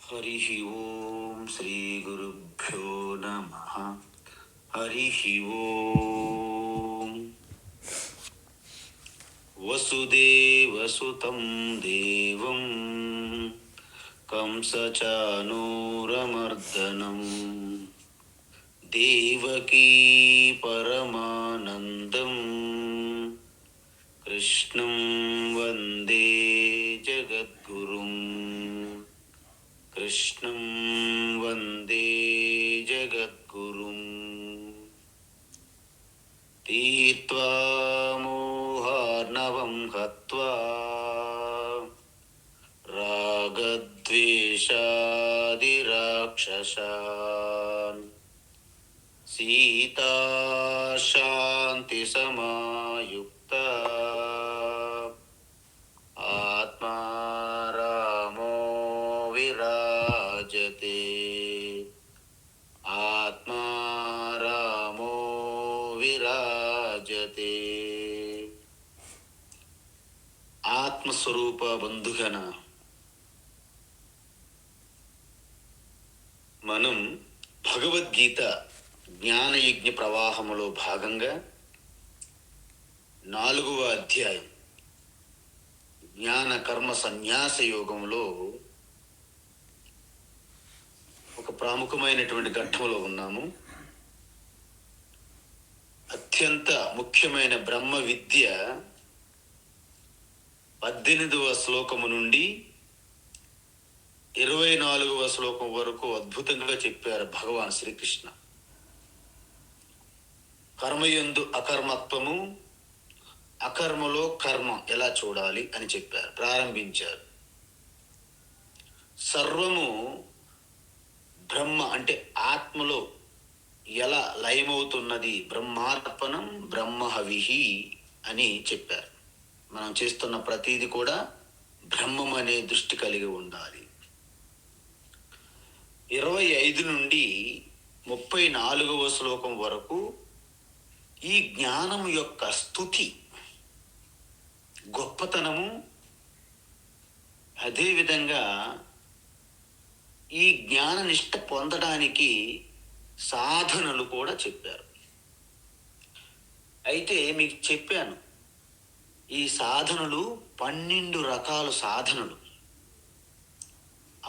హరి ఓం శ్రీ గురుభ్యో నమః. హరి ఓం. వసుదేవసుతం దేవం కంసచానూరమర్దనం దేవకీ పరమానందం కృష్ణం వందే జగద్గురుం. కృష్ణం వందే జగద్గురుం. తీర్త్వా మోహార్ణవం హత్వా రాగద్వేషాదిరాక్షసాన్ సీతా శాంతి సమాయుక్త ఆత్మా రామో విరాజతే. ఆత్మా రామో విరాజతే. ఆత్మస్వరూప బంధుగణ, మనం భగవద్గీత జ్ఞానయజ్ఞ ప్రవాహములో భాగంగా 4వ అధ్యాయం జ్ఞాన కర్మ సన్యాస యోగంలో ఒక ప్రాముఖ్యమైనటువంటి ఘట్టంలో ఉన్నాము. అత్యంత ముఖ్యమైన బ్రహ్మ విద్య 18వ శ్లోకము నుండి 24వ శ్లోకం వరకు అద్భుతంగా చెప్పారు భగవాన్ శ్రీకృష్ణ. కర్మయందు అకర్మత్వము, అకర్మలో కర్మ ఎలా చూడాలి అని చెప్పారు, ప్రారంభించారు. సర్వము బ్రహ్మ అంటే ఆత్మలో ఎలా లయమవుతున్నది, బ్రహ్మార్పణం బ్రహ్మహవిహి అని చెప్పారు. మనం చేస్తున్న ప్రతిదీ కూడా బ్రహ్మం అనే దృష్టి కలిగి ఉండాలి. 25 నుండి 34వ శ్లోకం వరకు ఈ జ్ఞానం యొక్క స్తుతి, గొప్పతనము, అదేవిధంగా ఈ జ్ఞాన నిష్ట పొందడానికి సాధనలు కూడా చెప్పారు. అయితే మీకు చెప్పాను, ఈ సాధనలు 12 రకాల సాధనలు.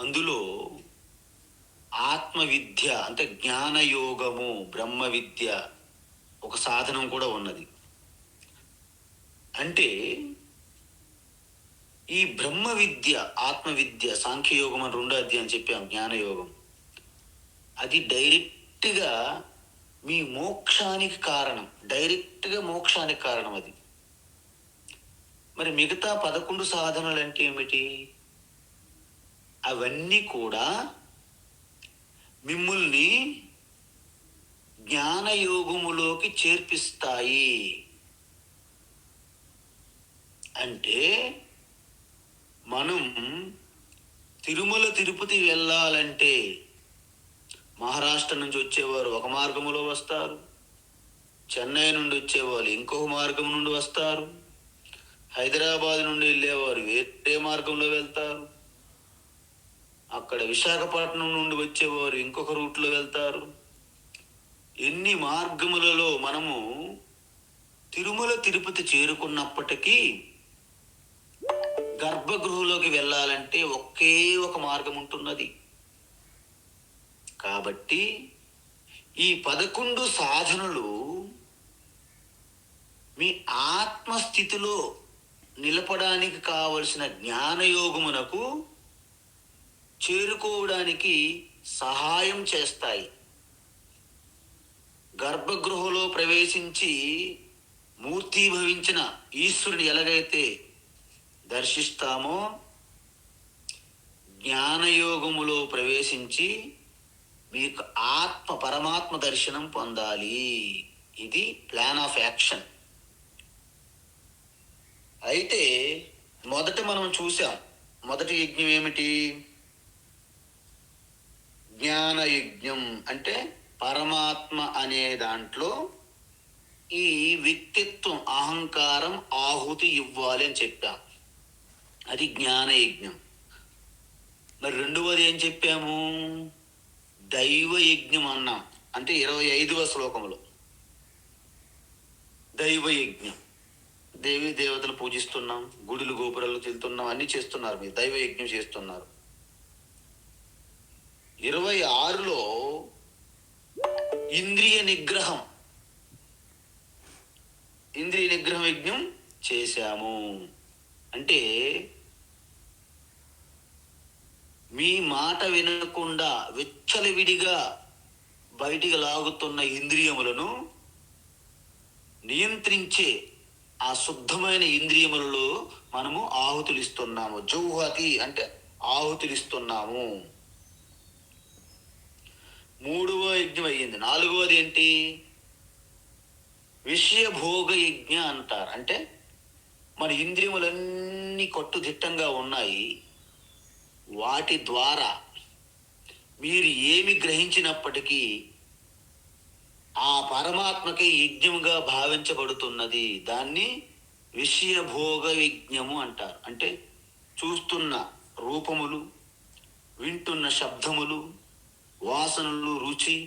అందులో ఆత్మ విద్య అంటే జ్ఞానయోగము, బ్రహ్మ విద్య ఒక సాధనం కూడా ఉన్నది. అంటే ఈ బ్రహ్మ విద్య, ఆత్మ విద్య, సాంఖ్యయోగం అని 2వ అధ్యాయం చెప్పాం, జ్ఞానయోగం. అది డైరెక్ట్గా మీ మోక్షానికి కారణం, డైరెక్ట్గా మోక్షానికి కారణం అది. మరి మిగతా 11 సాధనలు అంటే ఏమిటి? అవన్నీ కూడా మిమ్మల్ని జ్ఞానయోగములోకి చేర్పిస్తాయి. అంటే మనం తిరుమల తిరుపతి వెళ్ళాలంటే మహారాష్ట్ర నుంచి వచ్చేవారు ఒక మార్గంలో వస్తారు, చెన్నై నుండి వచ్చేవాళ్ళు ఇంకొక మార్గం నుండి వస్తారు, హైదరాబాద్ నుండి వెళ్ళేవారు వేరే మార్గంలో వెళ్తారు, అక్కడ విశాఖపట్నం నుండి వచ్చేవారు ఇంకొక రూట్లో వెళ్తారు. ఎన్ని మార్గములలో మనము తిరుమల తిరుపతి చేరుకున్నప్పటికీ గర్భగృహలోకి వెళ్ళాలంటే ఒకే ఒక మార్గం ఉంటున్నది. కాబట్టి ఈ 11 సాధనలు మీ ఆత్మస్థితిలో నిలపడానికి కావలసిన జ్ఞానయోగమునకు చేరుకోవడానికి సహాయం చేస్తాయి. గర్భగృహలో ప్రవేశించి మూర్తీభవించిన ఈశ్వరుని ఎలాగైతే దర్శిస్తామో, జ్ఞానయోగములో ప్రవేశించి మీకు పరమాత్మ దర్శనం పొందాలి. ఇది ప్లాన్ ఆఫ్ యాక్షన్. అయితే మొదట మనం చూసాం, మొదటి యజ్ఞం ఏమిటి? జ్ఞాన యజ్ఞం అంటే పరమాత్మ అనే దాంట్లో ఈ వ్యక్తిత్వం, అహంకారం ఆహుతి ఇవ్వాలి అని చెప్పాం. అది జ్ఞాన యజ్ఞం. మరి రెండవది ఏం చెప్పాము? దైవ యజ్ఞం అన్నాం. అంటే 25వ శ్లోకంలో దైవ యజ్ఞం. దేవి దేవతలు పూజిస్తున్నాం, గుడులు గోపురాలు వెళ్తున్నాం, అన్ని చేస్తున్నారు. మీరు దైవ యజ్ఞం చేస్తున్నారు. 26లో ఇంద్రియ నిగ్రహం యజ్ఞం చేశాము. అంటే మీ మాట వినకుండా విచ్చలవిడిగా బయటికి లాగుతున్న ఇంద్రియములను నియంత్రించే ఆ శుద్ధమైన ఇంద్రియములలో మనము ఆహుతులిస్తున్నాము. జౌహతి అంటే ఆహుతులిస్తున్నాము. 3వ యజ్ఞం అయ్యింది. 4వది ఏంటి? విషయభోగ యజ్ఞ అంటారు. అంటే మన ఇంద్రియములన్నీ కట్టుదిట్టంగా ఉన్నాయి. వాటి ద్వారా మీరు ఏమి గ్రహించినప్పటికీ ఆ పరమాత్మకే యజ్ఞముగా భావించబడుతున్నది. దాన్ని విషయభోగ యజ్ఞము అంటారు. అంటే చూస్తున్న రూపములు, వింటున్న శబ్దములు, వాసనలు, రుచి,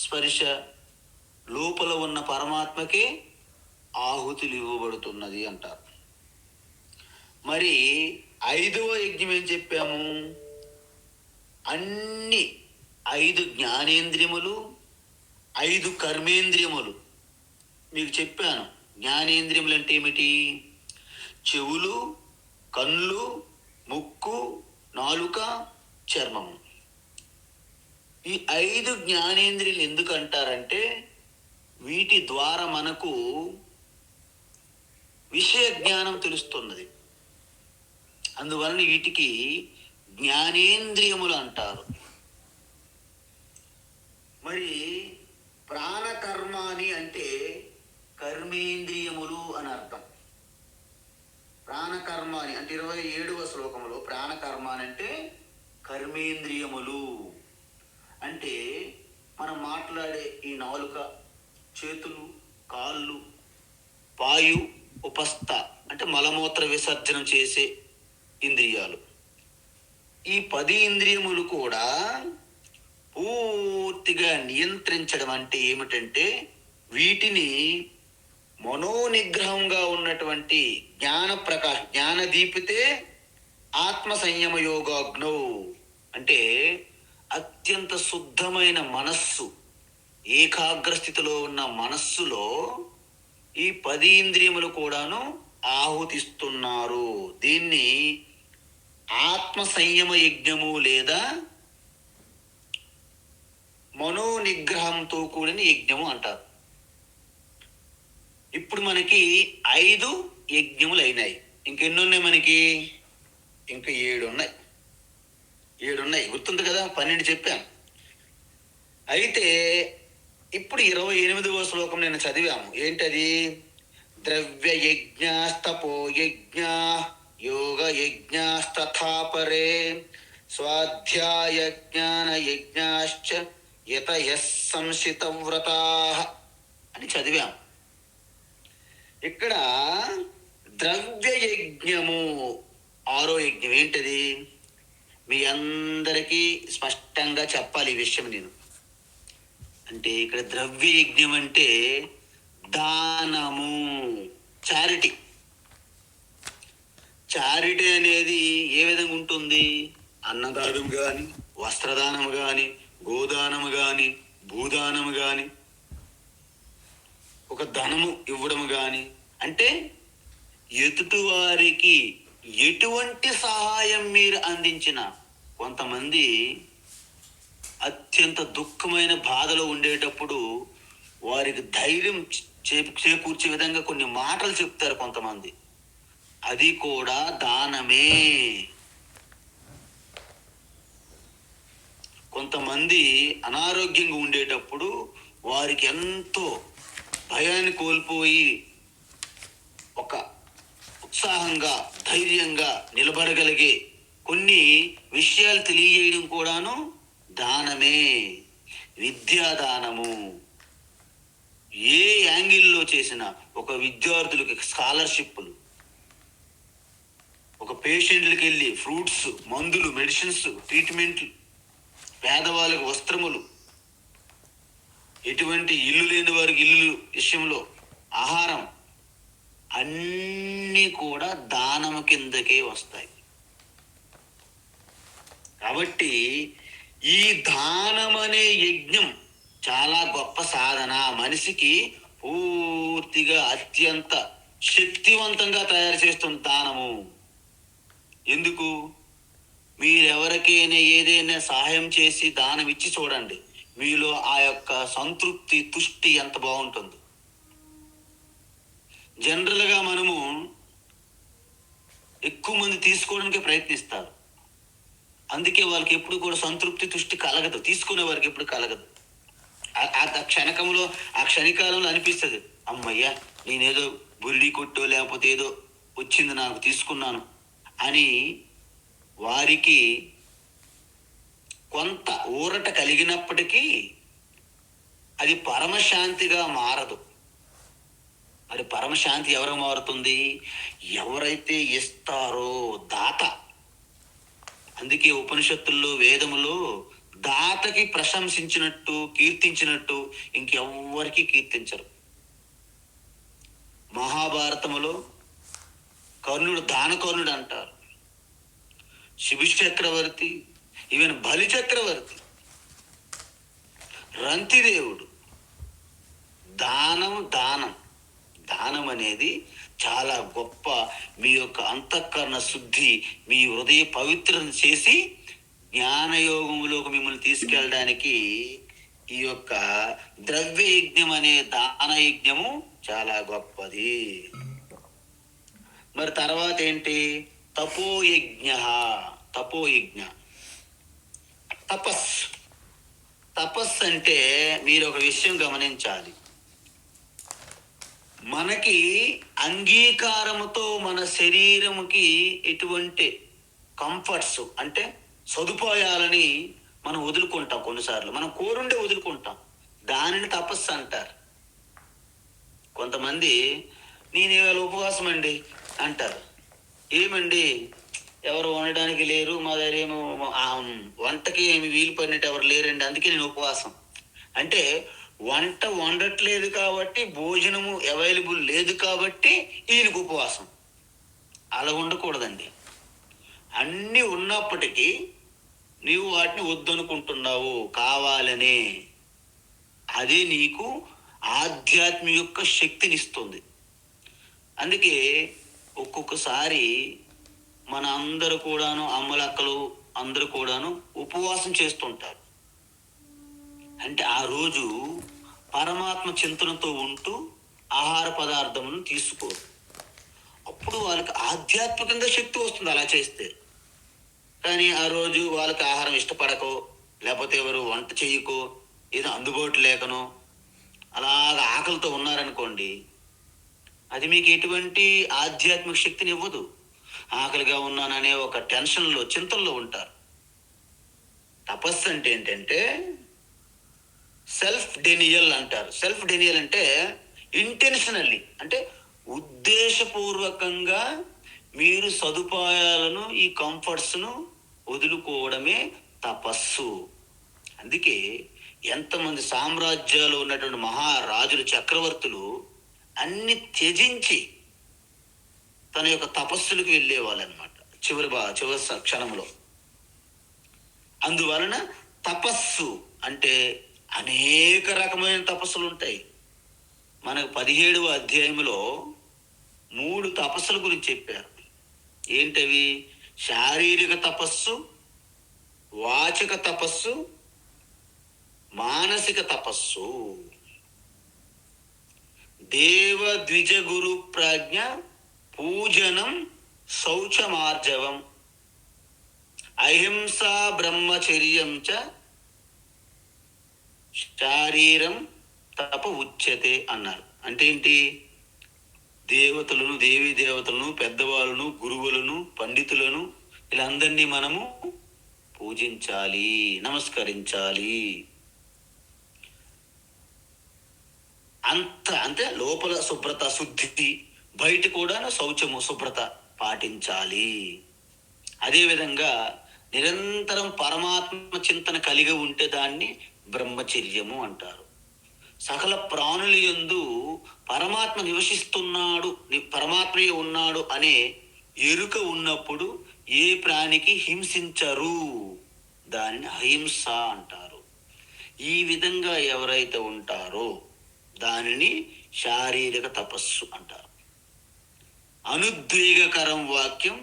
స్పర్శ లోపల ఉన్న పరమాత్మకే ఆహుతులు ఇవ్వబడుతున్నది అంటారు. మరి 5వ యజ్ఞం ఏం చెప్పాము? అన్ని 5 జ్ఞానేంద్రియములు, 5 కర్మేంద్రియములు. మీకు చెప్పాను. జ్ఞానేంద్రియములు అంటే ఏమిటి? చెవులు, కళ్ళు, ముక్కు, నాలుక, చర్మము. ఈ 5 జ్ఞానేంద్రియాలు ఎందుకు అంటారంటే వీటి ద్వారా మనకు విషయ జ్ఞానం తెలుస్తున్నది. అందువలన వీటికి జ్ఞానేంద్రియములు అంటారు. మరి ప్రాణకర్మాని అంటే కర్మేంద్రియములు అని అర్థం. ప్రాణకర్మాని అంటే 27వ శ్లోకంలో ప్రాణకర్మాని అంటే కర్మేంద్రియములు. అంటే మనం మాట్లాడే ఈ నాలుక, చేతులు, కాళ్ళు, వాయు ఉపస్థ అంటే మలమూత్ర విసర్జనం చేసే ఇంద్రియాలు. ఈ 10 ఇంద్రియములు కూడా పూర్తిగా నియంత్రించడం అంటే ఏమిటంటే వీటిని మనోనిగ్రహంగా ఉన్నటువంటి జ్ఞానదీపితే ఆత్మ సంయమ యోగాగ్నౌ అంటే అత్యంత శుద్ధమైన మనస్సు, ఏకాగ్ర స్థితిలో ఉన్న మనస్సులో ఈ 10 ఇంద్రియములు కూడాను ఆహుతిస్తున్నారు. దీన్ని ఆత్మ సంయమ యజ్ఞము లేదా మనోనిగ్రహంతో కూడిన యజ్ఞము అంటారు. ఇప్పుడు మనకి 5 యజ్ఞములు అయినాయి. ఇంకెన్ని ఉన్నాయి మనకి? ఇంకా 7 ఉన్నాయి. 7 ఉన్నాయి. గుర్తుంది కదా? 12 చెప్పాను. అయితే ఇప్పుడు 28వ శ్లోకం నేను చదివాము. ఏంటది? ద్రవ్య యజ్ఞాస్తపో యజ్ఞ యోగ యజ్ఞాస్తథాపరే స్వాధ్యాయ జ్ఞాన యజ్ఞాశ్చ యతయః సంశిత వ్రతాః అని చదివాం. ఇక్కడ ద్రవ్య యజ్ఞము 6వ యజ్ఞం ఏంటది? మీ అందరికీ స్పష్టంగా చెప్పాలి ఈ విషయం నేను. అంటే ఇక్కడ ద్రవ్య యజ్ఞం అంటే దానము, చారిటీ. చారిటీ అనేది ఏ విధంగా ఉంటుంది? అన్నదానం కానీ, వస్త్రదానం కానీ, గోదానము కానీ, భూదానము కానీ, ఒక ధనము ఇవ్వడం కానీ, అంటే ఎదుటి వారికి ఎటువంటి సహాయం మీరు అందించిన. కొంతమంది అత్యంత దుఃఖమైన బాధలో ఉండేటప్పుడు వారికి ధైర్యం చేకూర్చే విధంగా కొన్ని మాటలు చెప్తారు కొంతమంది. అది కూడా దానమే. కొంతమంది అనారోగ్యంగా ఉండేటప్పుడు వారికి ఎంతో భయాన్ని కోల్పోయి ఒక ఉత్సాహంగా, ధైర్యంగా నిలబడగలిగే కొన్ని విషయాలు తెలియజేయడం కూడాను దానమే. విద్యాదానము ఏ యాంగిల్లో చేసినా, ఒక విద్యార్థులకి స్కాలర్షిప్లు, ఒక పేషెంట్లకు వెళ్ళి ఫ్రూట్స్, మందులు, మెడిసిన్స్, ట్రీట్మెంట్లు, పేదవాళ్ళకు వస్త్రములు, ఎటువంటి ఇల్లు లేని వారికి ఇల్లు విషయంలో ఆహారం, అన్నీ కూడా దానము కిందకే వస్తాయి. కాబట్టి ఈ దానం అనే యజ్ఞం చాలా గొప్ప సాధన. మనిషికి పూర్తిగా అత్యంత శక్తివంతంగా తయారు చేస్తుంది దానము. ఎందుకు? మీరెవరికైనా ఏదైనా సహాయం చేసి దానం ఇచ్చి చూడండి, మీలో ఆ యొక్క సంతృప్తి, తుష్టి ఎంత బాగుంటుంది. జనరల్గా మనము ఎక్కువ మంది తీసుకోవడానికి ప్రయత్నిస్తారు, అందుకే వాళ్ళకి ఎప్పుడు కూడా సంతృప్తి, తుష్టి కలగదు. తీసుకునే వారికి ఎప్పుడు కలగదు. ఆ క్షణకంలో, ఆ క్షణికాలంలో అనిపిస్తుంది, అమ్మయ్యా నేనేదో బురిడి కొట్టో లేకపోతే ఏదో వచ్చింది నాకు తీసుకున్నాను అని వారికి కొంత ఊరట కలిగినప్పటికీ అది పరమశాంతిగా మారదు. మరి పరమశాంతి ఎవరు మారుతుంది? ఎవరైతే ఇస్తారో దాత. అందుకే ఉపనిషత్తుల్లో, వేదములో దాతకి ప్రశంసించినట్టు, కీర్తించినట్టు ఇంకెవ్వరికి కీర్తించరు. మహాభారతములో కర్ణుడు దానకర్ణుడు అంటారు, శిబి చక్రవర్తి, ఈవెన్ బలి చక్రవర్తి, రంతిదేవుడు. దానం దానం దానం అనేది చాలా గొప్ప. మీ యొక్క అంతఃకరణ శుద్ధి, మీ హృదయ పవిత్రత చేసి జ్ఞానయోగంలోకి మిమ్మల్ని తీసుకెళ్ళడానికి ఈ యొక్క ద్రవ్య యజ్ఞం అనే దాన యజ్ఞము చాలా గొప్పది. మరి తర్వాత ఏంటి? తపోయజ్ఞ. తపోయజ్ఞ తపస్సు. తపస్సు అంటే మీరు ఒక విషయం గమనించాలి. మనకి అంగీకారముతో మన శరీరముకి ఎటువంటి కంఫర్ట్స్ అంటే సదుపాయాలని మనం వదులుకుంటాం. కొన్నిసార్లు మనం కోరుండే వదులుకుంటాం, దానిని తపస్సు అంటారు. కొంతమంది నేను ఇవాళ ఉపవాసం అండి అంటారు. ఏమండి, ఎవరు వండడానికి లేరు, మా దగ్గర ఏమో వంటకి ఏమి వీలు పడినట్టు ఎవరు లేరండి, అందుకే నేను ఉపవాసం. అంటే వంట వండట్లేదు కాబట్టి, భోజనము అవైలబుల్ లేదు కాబట్టి ఈయనకు ఉపవాసం. అలా ఉండకూడదండి. అన్నీ ఉన్నప్పటికీ నీవు వాటిని వద్దనుకుంటున్నావు కావాలనే. అదే నీకు ఆధ్యాత్మిక యొక్క శక్తినిస్తుంది. అందుకే ఒక్కొక్కసారి మన అందరూ కూడాను, అమ్మలక్కలు అందరూ కూడాను ఉపవాసం చేస్తుంటారు. అంటే ఆ రోజు పరమాత్మ చింతనతో ఉంటూ ఆహార పదార్థములను తీసుకోరు. అప్పుడు వాళ్ళకి ఆధ్యాత్మికంగా శక్తి వస్తుంది అలా చేస్తే. కానీ ఆ రోజు వాళ్ళకి ఆహారం ఇష్టపడకో, లేకపోతే ఎవరు వంట చేయకో, ఏదో అందుబాటు లేకనో అలాగ ఆకలితో ఉన్నారనుకోండి, అది మీకు ఎటువంటి ఆధ్యాత్మిక శక్తిని ఇవ్వదు. ఆకలిగా ఉన్నాననే ఒక టెన్షన్లో, చింతల్లో ఉంటారు. తపస్సు అంటే ఏంటంటే సెల్ఫ్ డెనియల్ అంటారు. సెల్ఫ్ డెనియల్ అంటే ఇంటెన్షనల్లీ, అంటే ఉద్దేశపూర్వకంగా మీరు సదుపాయాలను, ఈ కంఫర్ట్స్ను వదులుకోవడమే తపస్సు. అందుకే ఎంతమంది సామ్రాజ్యాలు ఉన్నటువంటి మహారాజులు, చక్రవర్తులు అన్ని త్యజించి తన యొక్క తపస్సులకు వెళ్ళేవాళ్ళు అనమాట చివరి క్షణంలో. అందువలన తపస్సు అంటే అనేక రకమైన తపస్సులు ఉంటాయి. మనకు 17వ అధ్యాయంలో 3 తపస్సుల గురించి చెప్పారు. ఏంటవి? శారీరక తపస్సు, వాచక తపస్సు, మానసిక తపస్సు. దేవ ద్విజ గురు ప్రాజ్ఞ పూజనం శౌచమార్జవం అహింసా బ్రహ్మచర్యం చ శారీరం తప ఉచ్యతే అన్నారు. అంటే ఏంటి? దేవతలను, దేవీ దేవతలను, పెద్దవాళ్ళను, గురువులను, పండితులను వీళ్ళందరినీ మనము పూజించాలి, నమస్కరించాలి. అంటే లోపల శుభ్రత, శుద్ధి, బయట కూడా శౌచము, శుభ్రత పాటించాలి. అదేవిధంగా నిరంతరం పరమాత్మ చింతన కలిగి ఉంటే దాన్ని బ్రహ్మచర్యము అంటారు. సకల ప్రాణుల యందు పరమాత్మ నివసిస్తున్నాడు, పరమాత్మయే ఉన్నాడు అనే ఎరుక ఉన్నప్పుడు ఏ ప్రాణికి హింసించరు, దానిని అహింస అంటారు. ఈ విధంగా ఎవరైతే ఉంటారో దానిని శారీరక తపస్సు అంటారు. అనుద్వేగకరం వాక్యం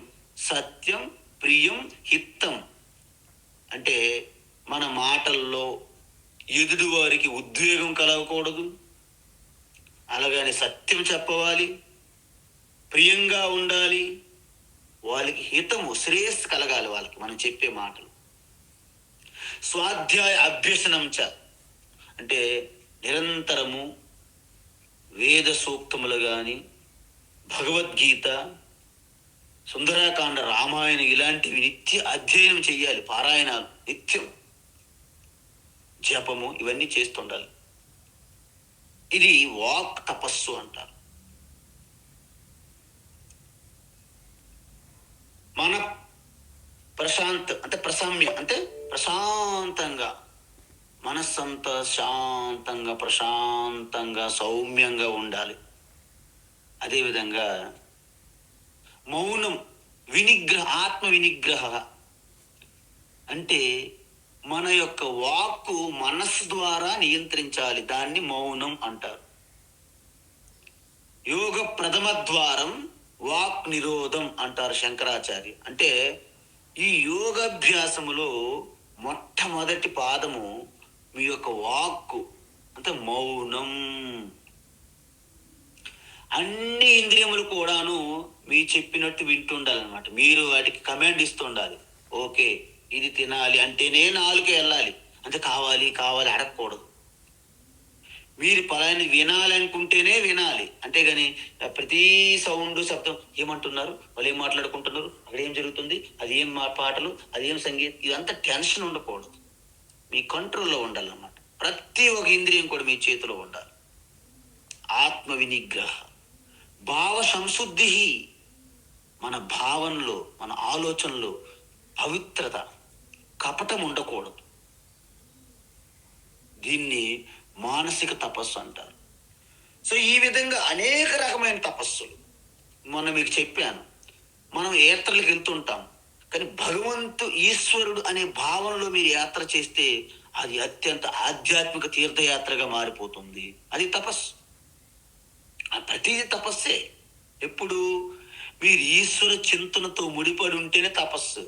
సత్యం ప్రియం హితం అంటే మన మాటల్లో ఎదుటి వారికి ఉద్వేగం కలగకూడదు, అలాగని సత్యం చెప్పవాలి, ప్రియంగా ఉండాలి, వాళ్ళకి హితము శ్రేయస్సు కలగాలి వాళ్ళకి మనం చెప్పే మాటలు. స్వాధ్యాయ అభ్యసనం చ అంటే నిరంతరము వేద సూక్తములు కానీ, భగవద్గీత, సుందరాకాండ, రామాయణం ఇలాంటివి నిత్య అధ్యయనం చెయ్యాలి. పారాయణాలు నిత్యం, జపము ఇవన్నీ చేస్తుండాలి. ఇది వాక్ తపస్సు అంటారు. మన ప్రశామ్య అంటే ప్రశాంతంగా, మనస్సంతా శాంతంగా ప్రశాంతంగా సౌమ్యంగా ఉండాలి. అదేవిధంగా మౌనం, ఆత్మ వినిగ్రహ అంటే మన యొక్క వాక్కు మనస్సు ద్వారా నియంత్రించాలి, దాన్ని మౌనం అంటారు. యోగ ప్రథమ ద్వారం వాక్ నిరోధం అంటారు శంకరాచార్య. అంటే ఈ యోగాభ్యాసములో మొట్టమొదటి పాదము మీ యొక్క వాక్కు అంటే మౌనం. అన్ని ఇంద్రియములు కూడాను మీ చెప్పినట్టు వింటుండాలన్నమాట. మీరు వాటికి కమాండ్ ఇస్తుండాలి. ఓకే ఇది తినాలి అంటేనే నాలుకే వెళ్ళాలి, అంటే కావాలి కావాలి అడగకూడదు. మీరు పలాని వినాలనుకుంటేనే వినాలి, అంతేగాని ప్రతి సౌండ్ శబ్దం ఏమంటున్నారు, వాళ్ళు ఏం మాట్లాడుకుంటున్నారు, అక్కడ ఏం జరుగుతుంది, అది ఏం పాటలు, అది ఏం సంగీతం, ఇదంతా టెన్షన్ ఉండకూడదు. మీ కంట్రోల్లో ఉండాలన్నమాట. ప్రతి ఒక్క ఇంద్రియం కూడా మీ చేతిలో ఉండాలి. ఆత్మ వినిగ్రహ, భావ సంశుద్ధి, మన భావనలో మన ఆలోచనలో పవిత్రత, కపటం ఉండకూడదు. దీన్ని మానసిక తపస్సు అంటారు. సో ఈ విధంగా అనేక రకమైన తపస్సులు మొన్న మీకు చెప్పాను. మనం యాత్రలకు వెళ్తుంటాం, కానీ ఈశ్వరుడు అనే భావనలో మీరు యాత్ర చేస్తే అది అత్యంత ఆధ్యాత్మిక తీర్థయాత్రగా మారిపోతుంది. అది తపస్సు. ప్రతిదీ తపస్సే. ఎప్పుడు మీరు ఈశ్వర చింతనతో ముడిపడి ఉంటేనే తపస్సు.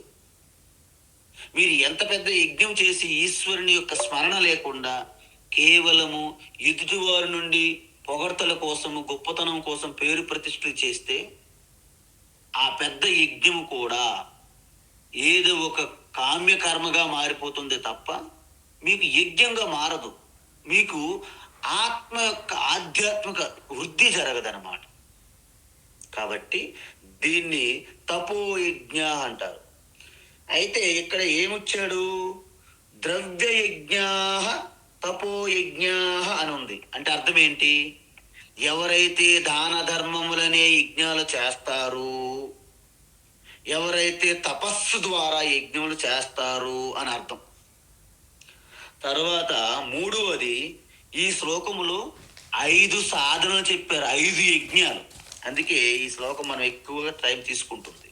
మీరు ఎంత పెద్ద యజ్ఞం చేసి ఈశ్వరుని యొక్క స్మరణ లేకుండా కేవలము ఎదుటివారి నుండి పొగడ్తల కోసము, గొప్పతనం కోసం, పేరు ప్రతిష్టలు చేస్తే ఆ పెద్ద యజ్ఞము కూడా ఏదో ఒక కామ్యకర్మగా మారిపోతుంది తప్ప మీకు యజ్ఞంగా మారదు. మీకు ఆత్మ యొక్క ఆధ్యాత్మిక వృద్ధి జరగదన్నమాట. కాబట్టి దీన్ని తపోయజ్ఞ అంటారు. అయితే ఇక్కడ ఏమొచ్చాడు, ద్రవ్యయజ్ఞ తపోయజ్ఞ అని ఉంది. అంటే అర్థం ఏంటి, ఎవరైతే దాన ధర్మములనే యజ్ఞాలు చేస్తారు, ఎవరైతే తపస్సు ద్వారా యజ్ఞములు చేస్తారు అని అర్థం. తర్వాత మూడవది, ఈ శ్లోకములో 5 సాధనలు చెప్పారు, 5 యజ్ఞాలు. అందుకే ఈ శ్లోకం మనం ఎక్కువగా టైం తీసుకుంటుంది.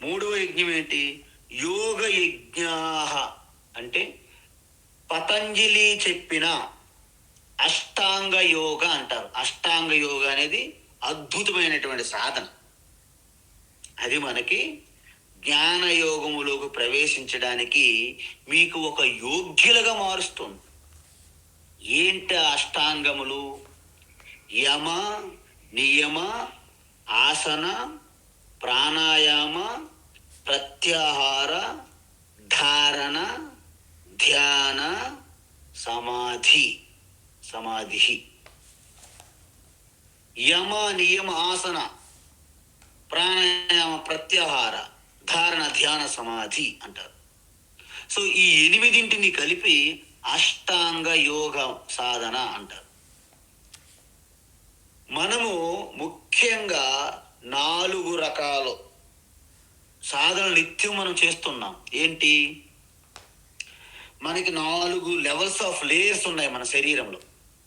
మూడవ యజ్ఞం ఏంటి, యోగ యజ్ఞ అంటే పతంజలి చెప్పిన అష్టాంగ యోగ అంటారు. అష్టాంగ యోగ అనేది అద్భుతమైనటువంటి సాధన. అది మనకి జ్ఞాన యోగములోకి ప్రవేశించడానికి మీకు ఒక యోగ్యులుగా మారుస్తుంది. ఏంటి అష్టాంగములు, యమ, నియమ, ఆసన, ప్రాణాయామ, ప్రత్యాహార, ధారణ, ధ్యాన, సమాధి. యమ, నియమ, ఆసన, ప్రాణాయామ, ప్రత్యాహార, ధారణ, ధ్యాన, సమాధి అంటారు. సో ఈ 8 కలిపి అష్టాంగ యోగ సాధన అంటారు. మనము ముఖ్యంగా 4 రకాలు సాధన ప్రాణాయామాలు నిత్యం మనం చేస్తున్నాం. ఏంటి, మనకి 4 లెవెల్స్ ఆఫ్ లేయర్స్ ఉన్నాయి మన శరీరంలో.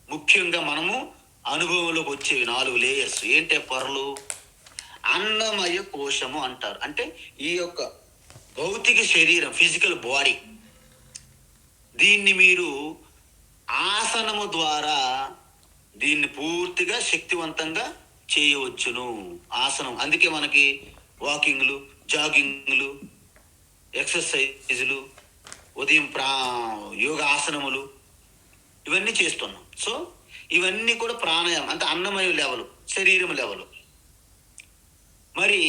ముఖ్యంగా మనము అనుభవంలోకి వచ్చేవి 4 లేయర్స్. ఏంటి పొరలు? అన్నమయ కోశము అంటారు. అంటే ఈ యొక్క భౌతిక శరీరం, ఫిజికల్ బాడీ, దీన్ని మీరు ఆసనము ద్వారా దీన్ని పూర్తిగా శక్తివంతంగా చేయవచ్చును. ఆసనం, అందుకే మనకి వాకింగ్లు, జాగింగ్లు, ఎక్సర్సైజులు, ఉదయం యోగా ఆసనములు ఇవన్నీ చేస్తున్నాం. సో ఇవన్నీ కూడా ప్రాణాయామం, అంటే అన్నమయ లెవెల్, శరీరం లెవెల్. మరి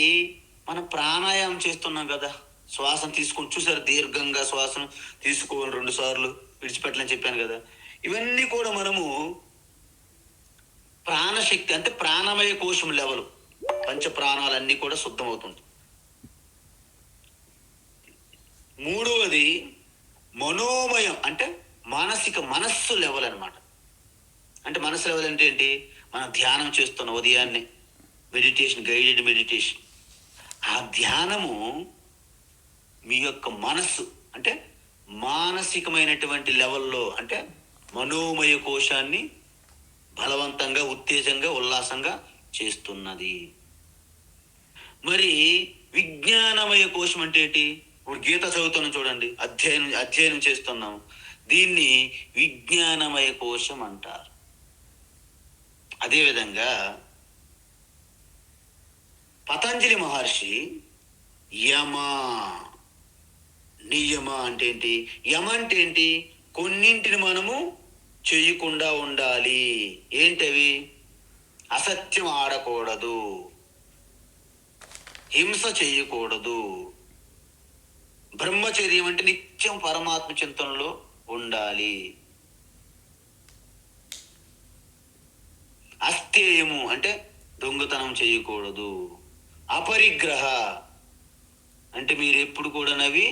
మనం ప్రాణాయామం చేస్తున్నాం కదా, శ్వాసను తీసుకొని చూసారు, దీర్ఘంగా శ్వాసను తీసుకోవాలి 2 సార్లు, విడిచిపెట్టలని చెప్పాను కదా. ఇవన్నీ కూడా మనము ప్రాణశక్తి, అంటే ప్రాణమయ కోశం లెవెల్, పంచ ప్రాణాలన్నీ కూడా శుద్ధమవుతుంది. 3వది మనోమయం, అంటే మనస్సు లెవెల్ అనమాట. అంటే మనస్సు లెవెల్ అంటే ఏంటి, మనం ధ్యానం చేస్తున్నాం ఉదయాన్నే, మెడిటేషన్, గైడెడ్ మెడిటేషన్. ఆ ధ్యానము మీ యొక్క మనస్సు, అంటే మానసికమైనటువంటి లెవెల్లో, అంటే మనోమయ కోశాన్ని బలవంతంగా, ఉత్తేజంగా, ఉల్లాసంగా చేస్తున్నది. మరి విజ్ఞానమయ కోశం అంటే ఏంటి? ఇప్పుడు గీత చదువుతున్నాం చూడండి, అధ్యయనం చేస్తున్నాం, దీన్ని విజ్ఞానమయ కోశం అంటారు. అదేవిధంగా పతంజలి మహర్షి యమ, నియమ అంటే ఏంటి? యమ అంటే ఏంటి? కొన్నింటిని మనము చేయకుండా ఉండాలి. ఏంటవి? అసత్యం ఆడకూడదు, హింస చేయకూడదు, బ్రహ్మచర్యం అంటే నిత్యం పరమాత్మ చింతనలో ఉండాలి, అస్థేయము అంటే దొంగతనం చేయకూడదు, అపరిగ్రహ అంటే మీరు ఎప్పుడు కూడా నవి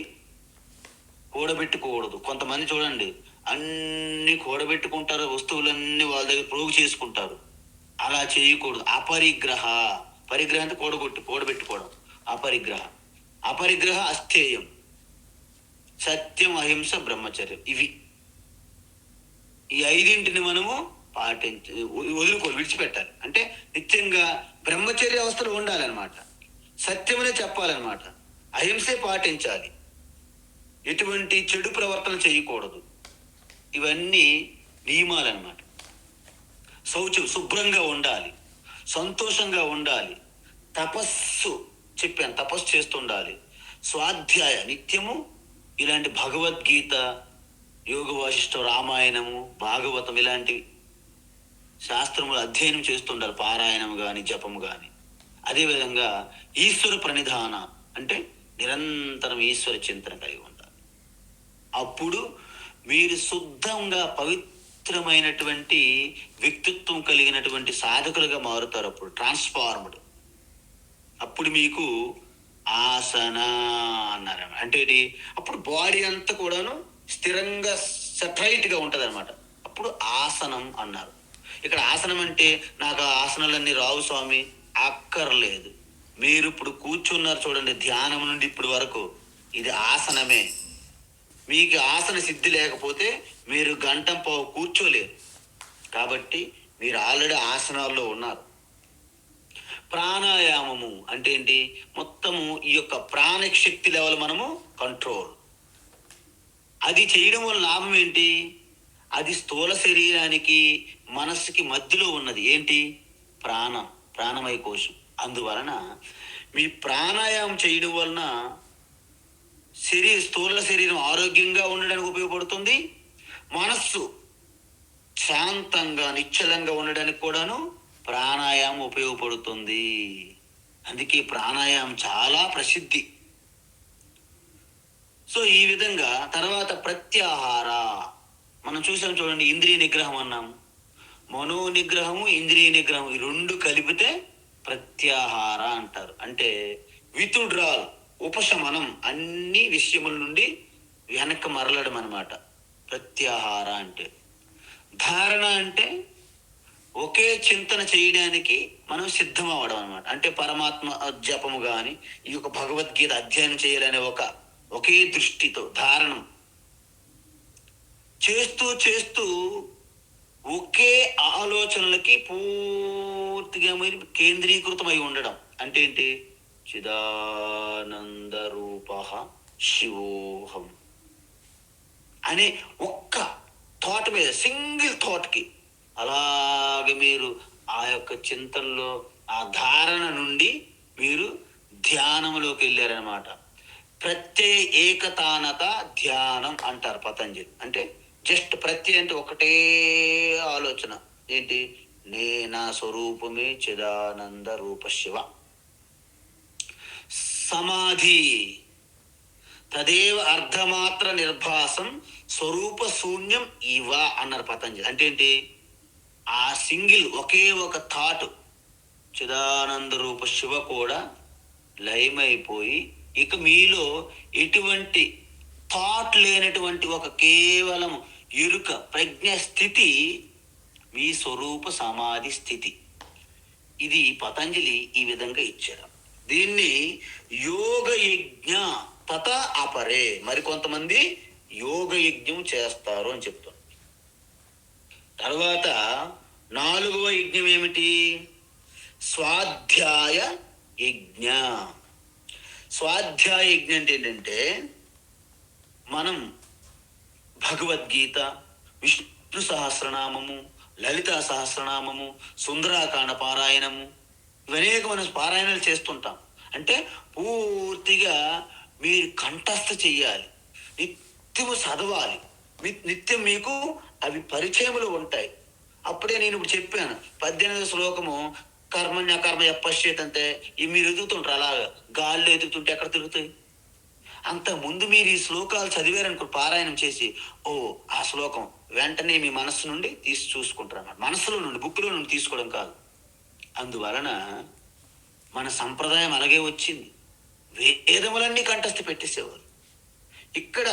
కూడబెట్టుకోకూడదు. కొంతమంది చూడండి, అన్ని కూడబెట్టుకుంటారు, వస్తువులన్నీ వాళ్ళ దగ్గర ప్రోగు చేసుకుంటారు. అలా చేయకూడదు. అపరిగ్రహ, పరిగ్రహం అంటే కూడబెట్టుకోవడం. అపరిగ్రహ అస్థేయం, సత్యం, అహింస, బ్రహ్మచర్యం. ఈ 5 మనము విడిచిపెట్టాలి. అంటే నిత్యంగా బ్రహ్మచర్య అవస్థలో ఉండాలన్నమాట, సత్యమనే చెప్పాలన్నమాట, అహింసే పాటించాలి, ఎటువంటి చెడు ప్రవర్తన చేయకూడదు. ఇవన్నీ నియమాలన్నమాట. శౌచం, శుభ్రంగా ఉండాలి, సంతోషంగా ఉండాలి, తపస్సు చెప్పాను, తపస్సు చేస్తుండాలి, స్వాధ్యాయ నిత్యము ఇలాంటి భగవద్గీత, యోగ వాసిష్ఠ, రామాయణము, భాగవతం ఇలాంటి శాస్త్రములు అధ్యయనం చేస్తుండాలి, పారాయణము కానీ జపము కానీ. అదేవిధంగా ఈశ్వర ప్రణిధాన అంటే నిరంతరం ఈశ్వర చింతన కలిగి ఉండాలి. అప్పుడు మీరు శుద్ధంగా పవిత్రమైనటువంటి వ్యక్తిత్వం కలిగినటువంటి సాధకులుగా మారుతారు. అప్పుడు ట్రాన్స్ఫార్మ్డ్. అప్పుడు మీకు ఆసన అన్నారు. అంటే అప్పుడు బాడీ అంతా కూడాను స్థిరంగా సెటరైట్గా ఉంటుంది అనమాట. అప్పుడు ఆసనం అన్నారు. ఇక్కడ ఆసనం అంటే నాకు ఆసనాలన్నీ రావు స్వామి, అక్కర్లేదు. మీరు ఇప్పుడు కూర్చున్నారు చూడండి, ధ్యానం నుండి ఇప్పటి వరకు ఇది ఆసనమే. మీకు ఆసన సిద్ధి లేకపోతే మీరు గంటం కూర్చోలేరు. కాబట్టి మీరు ఆల్రెడీ ఆసనాల్లో ఉన్నారు. ప్రాణాయామము అంటే ఏంటి? మొత్తము ఈ యొక్క ప్రాణిక శక్తి లెవెల్ మనము కంట్రోల్. అది చేయడం వల్ల లాభం ఏంటి? అది స్థూల శరీరానికి మనస్సుకి మధ్యలో ఉన్నది. ఏంటి? ప్రాణమయ కోశం. అందువలన మీ ప్రాణాయామం చేయడం వలన స్థూల శరీరం ఆరోగ్యంగా ఉండడానికి ఉపయోగపడుతుంది, మనస్సు శాంతంగా నిశ్చలంగా ఉండడానికి కూడాను ప్రాణాయామం ఉపయోగపడుతుంది. అందుకే ప్రాణాయామం చాలా ప్రసిద్ధి. సో ఈ విధంగా తర్వాత ప్రత్యాహార మనం చూసాం చూడండి, ఇంద్రియ నిగ్రహం అన్నాము, మనో నిగ్రహము, ఇంద్రియ నిగ్రహం, ఈ 2 కలిపితే ప్రత్యాహార అంటారు. అంటే విత్డ్రాల్, ఉపశమనం, అన్ని విషయముల నుండి వెనక్కి మరలడం అన్నమాట ప్రత్యాహార అంటే. ధారణ అంటే ఒకే చింతన చేయడానికి మనం సిద్ధం అవ్వడం అనమాట. అంటే పరమాత్మ జపము కానీ ఈ యొక్క భగవద్గీత అధ్యయనం చేయాలనే ఒకే దృష్టితో ధారణం చేస్తూ చేస్తూ ఒకే ఆలోచనలకి పూర్తిగా మీరు కేంద్రీకృతమై ఉండడం. అంటే ఏంటి? చిదానంద రూప శివోహం అనే ఒక్క థాట్ మీద, సింగిల్ థాట్కి అలాగే మీరు ఆ యొక్క చింతనలో ఆ ధారణ నుండి మీరు ధ్యానంలోకి వెళ్ళారనమాట. ప్రత్యయ ఏకతానత ధ్యానం అంటారు పతంజలి. అంటే జస్ట్ ప్రత్యయ అంటే ఒకటే ఆలోచన ఏంటి? నా స్వరూపమే చిదానంద రూప శివ. సమాధి తదేవ అర్ధమాత్ర నిర్భాసం స్వరూప శూన్యం ఇవ అన్నారు పతంజలి. అంటే ఏంటి? ఆ సింగిల్ ఒకే ఒక థాట్ చిదానంద రూప శివ కూడా లయమైపోయి ఇక మీలో ఎటువంటి థాట్ లేనటువంటి ఒక కేవలం ఎరుక ప్రజ్ఞ స్థితి మీ స్వరూప సమాధి స్థితి. ఇది పతంజలి ఈ విధంగా ఇచ్చారు. దీన్ని యోగ యజ్ఞ తత అపరే, మరికొంతమంది యోగ యజ్ఞం చేస్తారు అని చెప్తారు. తర్వాత 4వ యజ్ఞం ఏమిటి? స్వాధ్యాయ యజ్ఞ. స్వాధ్యాయ యజ్ఞం అంటే ఏంటంటే మనం భగవద్గీత, విష్ణు సహస్రనామము, లలితా సహస్రనామము, సుందరాకాండ పారాయణము, ఇవనేక మనం పారాయణాలు చేస్తుంటాం. అంటే పూర్తిగా మీరు కంఠస్థ చెయ్యాలి, నిత్యము చదవాలి, నిత్యం మీకు అవి పరిచయములు ఉంటాయి. అప్పుడే నేను ఇప్పుడు చెప్పాను 18వ శ్లోకము కర్మణ్య కర్మ పశ్చేత్ అంటే ఇవి మీరు ఎదుగుతుంటారు. అలాగా గాల్లో ఎదుగుతుంటే ఎక్కడ తిరుగుతాయి? అంత ముందు మీరు ఈ శ్లోకాలు చదివారనుకో, పారాయణం చేసి ఆ శ్లోకం వెంటనే మీ మనస్సు నుండి తీసి చూసుకుంటారు అన్నమాట. మనసులో నుండి, బుక్లో నుండి తీసుకోవడం కాదు. అందువలన మన సంప్రదాయం అలాగే వచ్చింది. వేదములన్నీ కంఠస్థ పెట్టేసేవారు. ఇక్కడ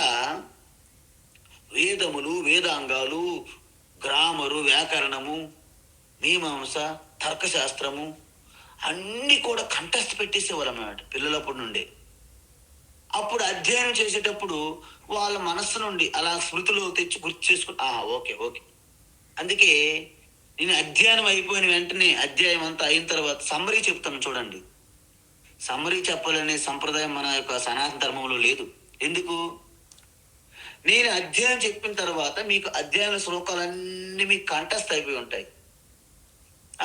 వేదములు, వేదాంగాలు, గ్రామరు, వ్యాకరణము, మీమాంస, తర్కశాస్త్రము అన్నీ కూడా కంఠస్థ పెట్టేసేవారు అన్నమాట పిల్లలప్పటి నుండే. అప్పుడు అధ్యయనం చేసేటప్పుడు వాళ్ళ మనస్సు నుండి అలా స్మృతిలో తెచ్చి గుర్తు చేసుకుని ఓకే ఓకే. అందుకే నేను అధ్యయనం అయిపోయిన వెంటనే అధ్యాయం అంతా అయిన తర్వాత సమ్మరీ చెప్తాను చూడండి. సమ్మరీ చెప్పాలనే సంప్రదాయం మన యొక్క సనాతన ధర్మంలో లేదు. ఎందుకు? నేను అధ్యాయం చెప్పిన తర్వాత మీకు అధ్యాయ శ్లోకాలన్నీ మీకు కంఠస్థ అయిపోయి ఉంటాయి.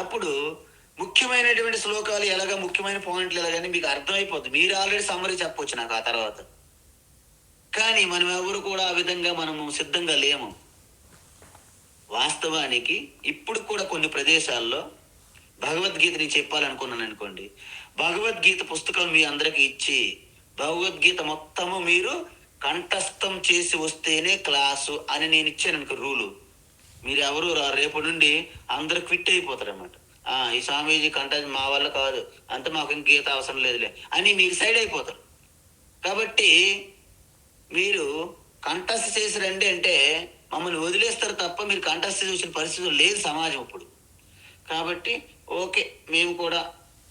అప్పుడు ముఖ్యమైనటువంటి శ్లోకాలు ఎలాగా, ముఖ్యమైన పాయింట్లు ఎలాగని మీకు అర్థమైపోద్ది. మీరు ఆల్రెడీ సమ్మరీ చెప్పవచ్చు నాకు ఆ తర్వాత. కానీ మనం ఎవరు కూడా ఆ విధంగా మనము సిద్ధంగా లేము. వాస్తవానికి ఇప్పుడు కూడా కొన్ని ప్రదేశాల్లో భగవద్గీత నేను చెప్పాలనుకున్నాను అనుకోండి, భగవద్గీత పుస్తకం మీ అందరికి ఇచ్చి భగవద్గీత మొత్తము మీరు కంఠస్థం చేసి వస్తేనే క్లాసు అని నేను ఇచ్చాను అనుకో రూలు. మీరు ఎవరు రేపటి నుండి అందరూ క్విట్ అయిపోతారు అన్నమాట. ఈ స్వామీజీ కంఠస్థం మా వల్ల కాదు, అంత మాకు ఇంక గీత అవసరం లేదులే అని మీరు సైడ్ అయిపోతారు. కాబట్టి మీరు కంఠస్థ చేసి రండి అంటే మమ్మల్ని వదిలేస్తారు తప్ప మీరు కంఠస్థ చూసిన పరిస్థితులు లేదు సమాజం ఇప్పుడు. కాబట్టి ఓకే, మేము కూడా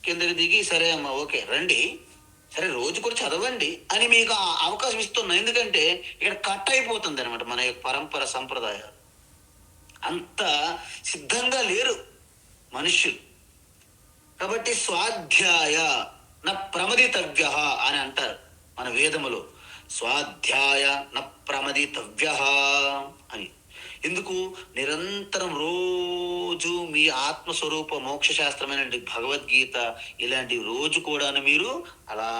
కిందకి దిగి సరే అమ్మా ఓకే రండి, సరే రోజు కూడా చదవండి అని మీకు అవకాశం ఇస్తున్నాం. ఎందుకంటే ఇక్కడ కట్ అయిపోతుంది అనమాట మన యొక్క పరంపర సంప్రదాయాలు. అంత సిద్ధంగా లేరు మనుష్యులు. కాబట్టి స్వాధ్యాయ న ప్రమదితవ్య అని అంటారు మన వేదములో. స్వాధ్యాయ న ప్రమదితవ్య అని. ఎందుకు? నిరంతరం రోజు మీ ఆత్మస్వరూప మోక్ష శాస్త్రమైన భగవద్గీత ఇలాంటి రోజు కూడా మీరు అలా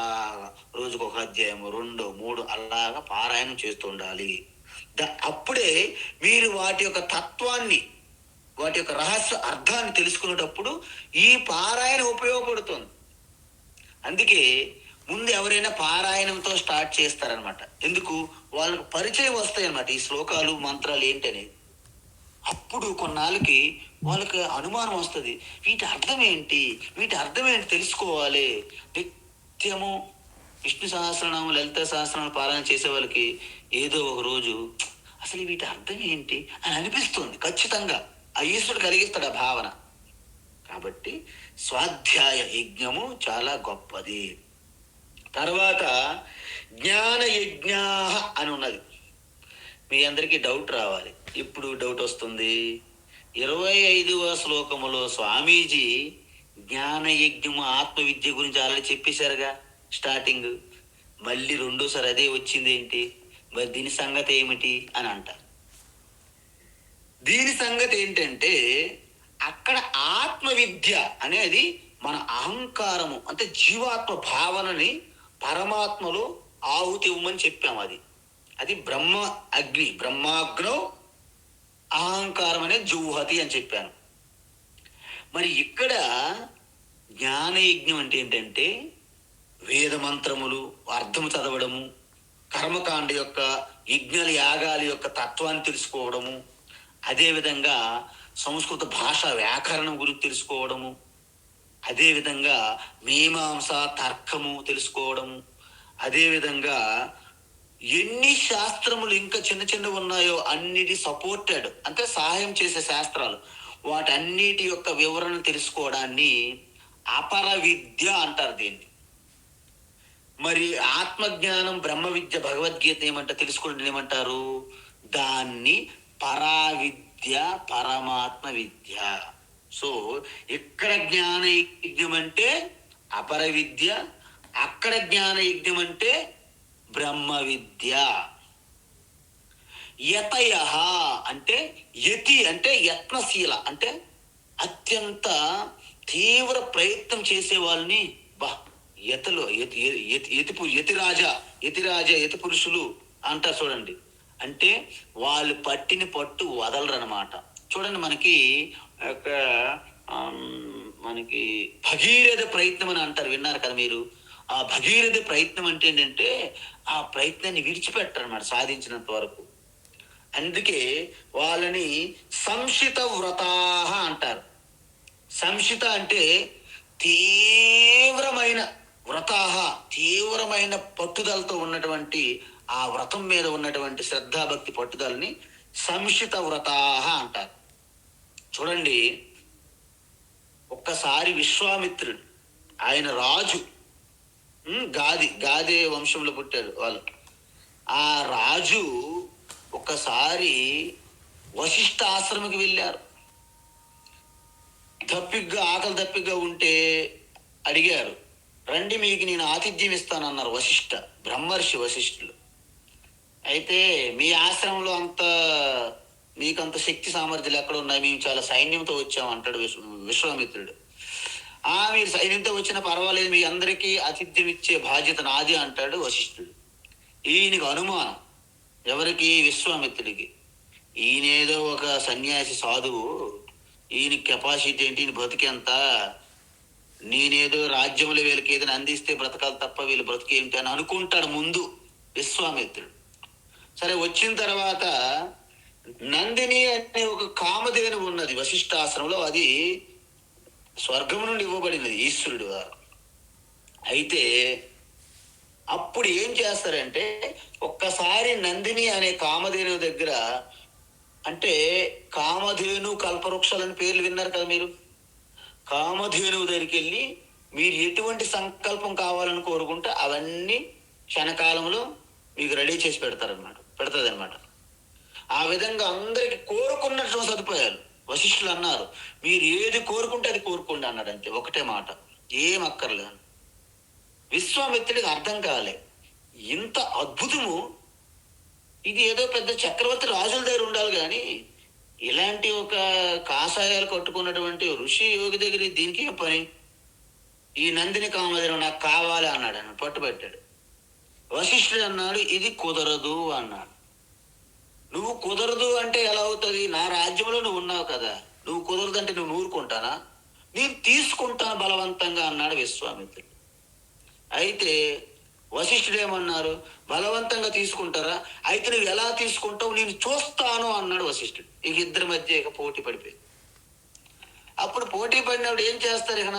రోజుకు ఒక అధ్యాయం 2, 3 అలాగా పారాయణం చేస్తూ ఉండాలి. అప్పుడే మీరు వాటి యొక్క తత్వాన్ని, వాటి యొక్క రహస్య అర్థాన్ని తెలుసుకునేటప్పుడు ఈ పారాయణం ఉపయోగపడుతుంది. అందుకే ముందు ఎవరైనా పారాయణంతో స్టార్ట్ చేస్తారనమాట. ఎందుకు? వాళ్ళకు పరిచయం వస్తాయి అనమాట ఈ శ్లోకాలు మంత్రాలు ఏంటనేది. అప్పుడు కొన్నాళ్ళకి వాళ్ళకి అనుమానం వస్తుంది, వీటి అర్థం ఏంటి, వీటి అర్థం ఏంటి తెలుసుకోవాలి. నిత్యము విష్ణు సహస్రనామం, లలిత సహస్రనామం పారాయణ చేసే వాళ్ళకి ఏదో ఒక రోజు అసలు వీటి అర్థం ఏంటి అని అనిపిస్తుంది ఖచ్చితంగా. ఆ ఈశ్వరుడు కలిగిస్తాడు ఆ భావన. కాబట్టి స్వాధ్యాయ యజ్ఞము చాలా గొప్పది. తర్వాత జ్ఞాన యజ్ఞా అని ఉన్నది. మీ అందరికీ డౌట్ రావాలి. ఇప్పుడు డౌట్ వస్తుంది. 25వ శ్లోకములో స్వామీజీ జ్ఞాన యజ్ఞము ఆత్మవిద్య గురించి ఆల్రెడీ చెప్పేశారుగా స్టార్టింగ్. మళ్ళీ రెండోసారి అదే వచ్చింది ఏంటి, మరి దీని సంగతి ఏమిటి అని అంటారు. దీని సంగతి ఏంటంటే, అక్కడ ఆత్మవిద్య అనేది మన అహంకారము అంటే జీవాత్మ భావనని పరమాత్మలో ఆహుతి ఇవ్వమని చెప్పాము. అది బ్రహ్మ అగ్ని, బ్రహ్మాగ్నో అహంకారం అనే జూహతి అని చెప్పాను. మరి ఇక్కడ జ్ఞానయజ్ఞం అంటే ఏంటంటే వేద మంత్రములు అర్థము చదవడము, కర్మకాండ యొక్క యజ్ఞాల యాగాల యొక్క తత్వాన్ని తెలుసుకోవడము, అదేవిధంగా సంస్కృత భాష వ్యాకరణం గురించి తెలుసుకోవడము, అదేవిధంగా మీమాంస తర్కము తెలుసుకోవడము, అదేవిధంగా ఎన్ని శాస్త్రములు ఇంకా చిన్న చిన్న ఉన్నాయో అన్నిటి సపోర్టెడ్ అంటే సహాయం చేసే శాస్త్రాలు, వాటన్నిటి యొక్క వివరణ తెలుసుకోవడాన్ని అపర విద్య అంటారు దీన్ని. మరి ఆత్మజ్ఞానం బ్రహ్మ విద్య భగవద్గీత ఏమంటారు తెలుసుకోండి, ఏమంటారు దాన్ని పరావిద్య పరమాత్మ విద్య. సో ఇక్కడ జ్ఞాన యజ్ఞం అంటే అపర విద్య, అక్కడ జ్ఞాన యజ్ఞం అంటే బ్రహ్మ విద్య. యతయ అంటే యతి అంటే యత్నశీల అంటే అత్యంత తీవ్ర ప్రయత్నం చేసే వాళ్ళని యతలు యతి పురుషులు అంటారు చూడండి. అంటే వాళ్ళు పట్టిన పట్టు వదలరు అన్నమాట. చూడండి మనకి భగీరథ ప్రయత్నం అని అంటారు, విన్నారు కదా మీరు. ఆ భగీరథ ప్రయత్నం అంటే ఏంటంటే ఆ ప్రయత్నాన్ని విడిచిపెట్టరు అన్నమాట సాధించినంత వరకు. అందుకే వాళ్ళని సంశిత వ్రతాహ అంటారు. సంశిత అంటే తీవ్రమైన వ్రతాహ, తీవ్రమైన పట్టుదలతో ఉన్నటువంటి ఆ వ్రతం మీద ఉన్నటువంటి శ్రద్ధాభక్తి పట్టుదలని సంశిత వ్రతాహ అంటారు. చూడండి, ఒక్కసారి విశ్వామిత్రుడు, ఆయన రాజు, గాదే వంశంలో పుట్టాడు వాళ్ళు. ఆ రాజు ఒకసారి వశిష్ఠ ఆశ్రమకి వెళ్ళారు. ఆకలి దప్పిగ్గా ఉంటే అడిగారు, రండి మీకు నేను ఆతిథ్యం ఇస్తానన్నారు బ్రహ్మర్షి వశిష్ఠులు. అయితే మీ ఆశ్రమంలో మీకంత శక్తి సామర్థ్యాలు ఎక్కడ ఉన్నాయి, మేము చాలా సైన్యంతో వచ్చామంటాడు విశ్వామిత్రుడు. మీరు సైన్యంతో వచ్చినా పర్వాలేదు, మీ అందరికీ ఆతిథ్యం ఇచ్చే బాధ్యత నాది అంటాడు వశిష్ఠుడు. ఈయనకి అనుమానం, ఎవరికి, విశ్వామిత్రుడికి. ఈయనేదో ఒక సన్యాసి సాధువు, ఈయన కెపాసిటీ ఏంటి, ఈయన బ్రతికేంత, నేనేదో రాజ్యములు వీళ్ళకి ఏదైనా అందిస్తే బ్రతకాలి తప్ప వీళ్ళు బ్రతికేంటి అని అనుకుంటాడు ముందు విశ్వామిత్రుడు. సరే, వచ్చిన తర్వాత నందిని అనే ఒక కామధేను ఉన్నది వశిష్ఠాశ్రమంలో. అది స్వర్గము నుండి ఇవ్వబడినది ఈశ్వరుడు గారు. అయితే అప్పుడు ఏం చేస్తారంటే, ఒక్కసారి నందిని అనే కామధేను దగ్గర, అంటే కామధేను కల్పవృక్షాలని పేర్లు విన్నారు కదా మీరు. కామధేను దగ్గరికి వెళ్ళి మీరు ఎటువంటి సంకల్పం కావాలని కోరుకుంటే అవన్నీ క్షణకాలంలో మీకు రెడీ చేసి పెడుతుంది అనమాట. ఆ విధంగా అందరికి కోరుకున్నట్టు సదుపాయాలు. వశిష్ఠులు అన్నారు, మీరు ఏది కోరుకుంటే అది కోరుకోండి అన్నాడు. అంతే, ఒకటే మాట, ఏం అక్కర్లేదు. విశ్వామిత్రుడికి అర్థం కాలే, ఇంత అద్భుతము ఇది ఏదో పెద్ద చక్రవర్తి రాజుల దగ్గర ఉండాలి కానీ ఇలాంటి ఒక కాషాయాలు కట్టుకున్నటువంటి ఋషి యోగి దగ్గర దీనికి ఏం పని, ఈ నందిని కామధేను నాకు కావాలి అన్నాడు. ఆయన పట్టుబట్టాడు. వశిష్ఠుడు అన్నాడు, ఇది కుదరదు అన్నాడు. నువ్వు కుదరదు అంటే ఎలా అవుతుంది, నా రాజ్యంలో నువ్వు ఉన్నావు కదా, నువ్వు కుదరదు అంటే నువ్వు ఊరుకుంటానా, నేను తీసుకుంటాను బలవంతంగా అన్నాడు విశ్వామిత్రుడు. అయితే వశిష్ఠుడు ఏమన్నారు, బలవంతంగా తీసుకుంటారా, అయితే నువ్వు ఎలా తీసుకుంటావు నేను చూస్తాను అన్నాడు వశిష్ఠుడు. ఇద్దరి మధ్య పోటీ పడిపోయింది. అప్పుడు పోటీ పడినప్పుడు ఏం చేస్తారు, ఇక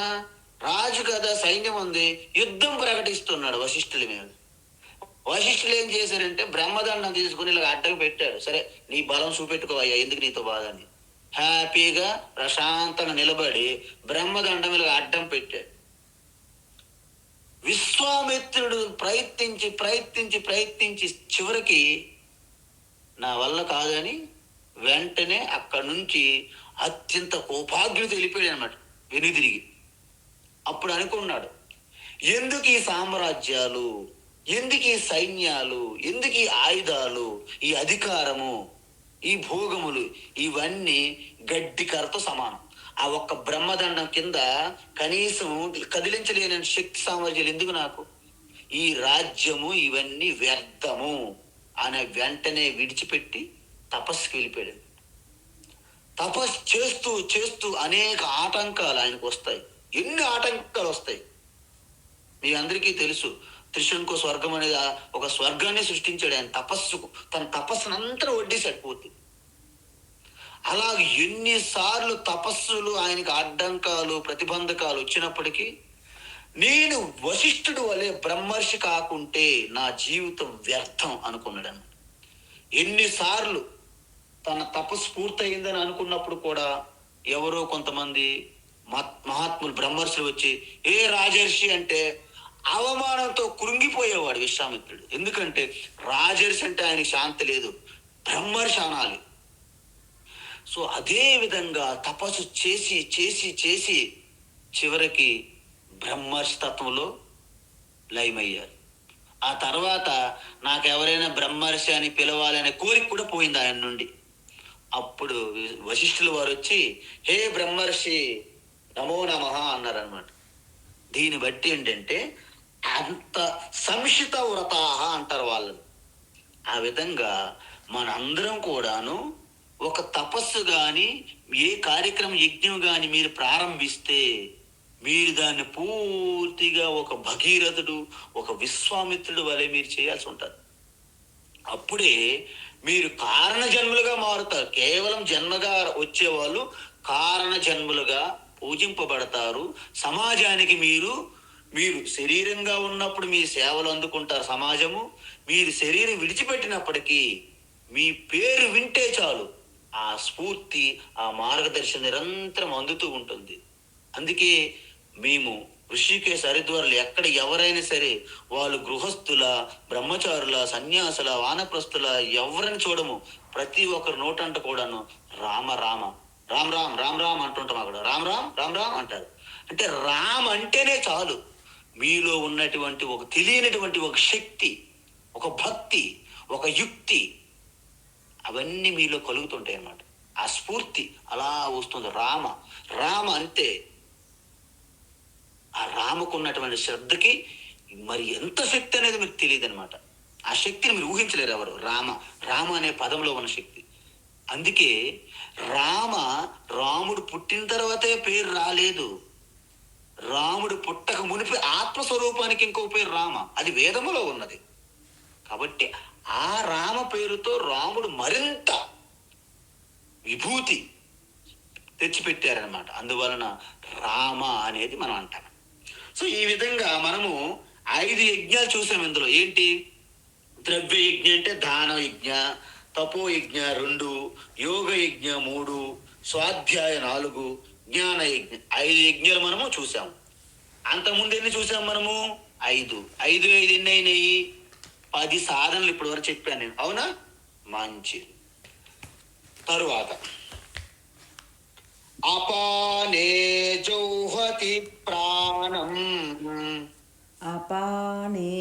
రాజు కదా, సైన్యం ఉంది, యుద్ధం ప్రకటిస్తున్నాడు వశిష్ఠుడి మీద. వశిష్ఠులు ఏం చేశారంటే బ్రహ్మదండం తీసుకుని ఇలా అడ్డం పెట్టాడు. సరే, నీ బలం చూపెట్టుకోవయ్యా, ఎందుకు నీతో బాధ అని. హ్యాపీగా ప్రశాంతంగా నిలబడి బ్రహ్మదండం మీద అడ్డం పెట్టాడు. విశ్వామిత్రుడు ప్రయత్నించి ప్రయత్నించి ప్రయత్నించి చివరికి నా వల్ల కాదని వెంటనే అక్కడి నుంచి అత్యంత కోపాగ్ని వెళ్ళిపోయాడు అనమాట, వెనుదిరిగి. అప్పుడు అనుకున్నాడు, ఎందుకు ఈ సామ్రాజ్యాలు, ఎందుకు ఈ సైన్యాలు, ఎందుకు ఈ ఆయుధాలు, ఈ అధికారము, ఈ భోగములు, ఇవన్నీ గడ్డి కర్రతో సమానం. ఆ ఒక్క బ్రహ్మదండం కింద కనీసం కదిలించలేని శక్తి సామర్థ్యాలు ఎందుకు నాకు, ఈ రాజ్యము ఇవన్నీ వ్యర్థము అనే వెంటనే విడిచిపెట్టి తపస్సుకి వెళ్ళిపోయాడు. తపస్సు చేస్తూ చేస్తూ అనేక ఆటంకాలు ఆయనకు వస్తాయి. ఎన్ని ఆటంకాలు వస్తాయి మీ అందరికీ తెలుసు. త్రిశంకు స్వర్గం అనేది ఒక స్వర్గాన్ని సృష్టించాడు ఆయన తపస్సుకు. తన తపస్సునంతా వడ్డీసాడు పూర్తి. అలాగే ఎన్నిసార్లు తపస్సులు ఆయనకి అడ్డంకాలు ప్రతిబంధకాలు వచ్చినప్పటికీ నేను వశిష్ఠుడు వలె బ్రహ్మర్షి కాకుంటే నా జీవితం వ్యర్థం అనుకున్నాడు. ఎన్నిసార్లు తన తపస్సు పూర్తయిందని అనుకున్నప్పుడు కూడా ఎవరో కొంతమంది మహాత్ములు బ్రహ్మర్షులు వచ్చి ఏ రాజర్షి అంటే అవమానంతో కృంగిపోయేవాడు విశ్వామిత్రుడు. ఎందుకంటే రాజర్షి అంటే ఆయనకి శాంతి లేదు, బ్రహ్మర్షి అనాలి. సో అదే విధంగా తపస్సు చేసి చేసి చేసి చివరికి బ్రహ్మర్షి తత్వంలో లయమయ్యారు. ఆ తర్వాత నాకు ఎవరైనా బ్రహ్మర్షి అని పిలవాలనే కోరిక కూడా పోయింది ఆయన నుండి. అప్పుడు వశిష్ఠుల వారు వచ్చి హే బ్రహ్మర్షి నమో నమః అన్నారనమాట. దీన్ని బట్టి ఏంటంటే అంత సంశిత వ్రతాహ అంటారు వాళ్ళని. ఆ విధంగా మనందరం కూడాను ఒక తపస్సు కానీ ఏ కార్యక్రమం యజ్ఞం కానీ మీరు ప్రారంభిస్తే మీరు దాన్ని పూర్తిగా ఒక భగీరథుడు ఒక విశ్వామిత్రుడు వలె మీరు చేయాల్సి ఉంటుంది. అప్పుడే మీరు కారణ జన్ములుగా మారుతారు. కేవలం జన్మగా వచ్చేవాళ్ళు కారణ జన్ములుగా పూజింపబడతారు. సమాజానికి మీరు శరీరంగా ఉన్నప్పుడు మీ సేవలు అందుకుంటారు సమాజము. మీరు శరీరం విడిచిపెట్టినప్పటికీ మీ పేరు వింటే చాలు ఆ స్ఫూర్తి ఆ మార్గదర్శనం నిరంతరం అందుతూ ఉంటుంది. అందుకే మేము ఋషికేశ్ హరిద్వార్లు ఎక్కడ ఎవరైనా సరే వాళ్ళు గృహస్థుల బ్రహ్మచారుల సన్యాసుల వానప్రస్థుల ఎవరిని చూడము. ప్రతి ఒక్కరు నోటంట కూడాను రామ రామ రామ్ రామ్ రామ్ రామ్ అంటుంటాం. అక్కడ రామ్ రామ్ రామ్ రామ్ అంటారు. అంటే రామ్ అంటేనే చాలు మీలో ఉన్నటువంటి ఒక తెలియనటువంటి ఒక శక్తి, ఒక భక్తి, ఒక యుక్తి అవన్నీ మీలో కలుగుతుంటాయి అన్నమాట. ఆ స్ఫూర్తి అలా వస్తుంది. రామ రామ అంతే ఆ రామకున్నటువంటి శ్రద్ధకి మరి ఎంత శక్తి అనేది మీకు తెలియదు అనమాట. ఆ శక్తిని మీరు ఊహించలేరు ఎవరు. రామ అనే పదంలో ఉన్న శక్తి. అందుకే రాముడు పుట్టిన తర్వాతే పేరు రాలేదు. రాముడు పుట్టక మునిపి ఆత్మస్వరూపానికి ఇంకో పేరు రామ, అది వేదములో ఉన్నది. కాబట్టి ఆ రామ పేరుతో రాముడు మరింత విభూతి తెచ్చిపెట్టారనమాట. అందువలన రామ అనేది మనం అంటాం. సో ఈ విధంగా మనము 5 యజ్ఞాలు చూసాం ఇందులో. ఏంటి? ద్రవ్య యజ్ఞ అంటే దాన యజ్ఞ, తపో యజ్ఞ 2, యోగ యజ్ఞ 3, స్వాధ్యాయ 4, జ్ఞాన యజ్ఞ 5 యజ్ఞాలు మనము చూసాము. అంతకుముందు ఎన్ని చూసాం మనము? 5 ఎన్ని అయినాయి? 10 సాధనలు ఇప్పటి వరకు చెప్పాను నేను, అవునా? మంచి. తరువాత అపానే జౌహతి ప్రాణం, అపానే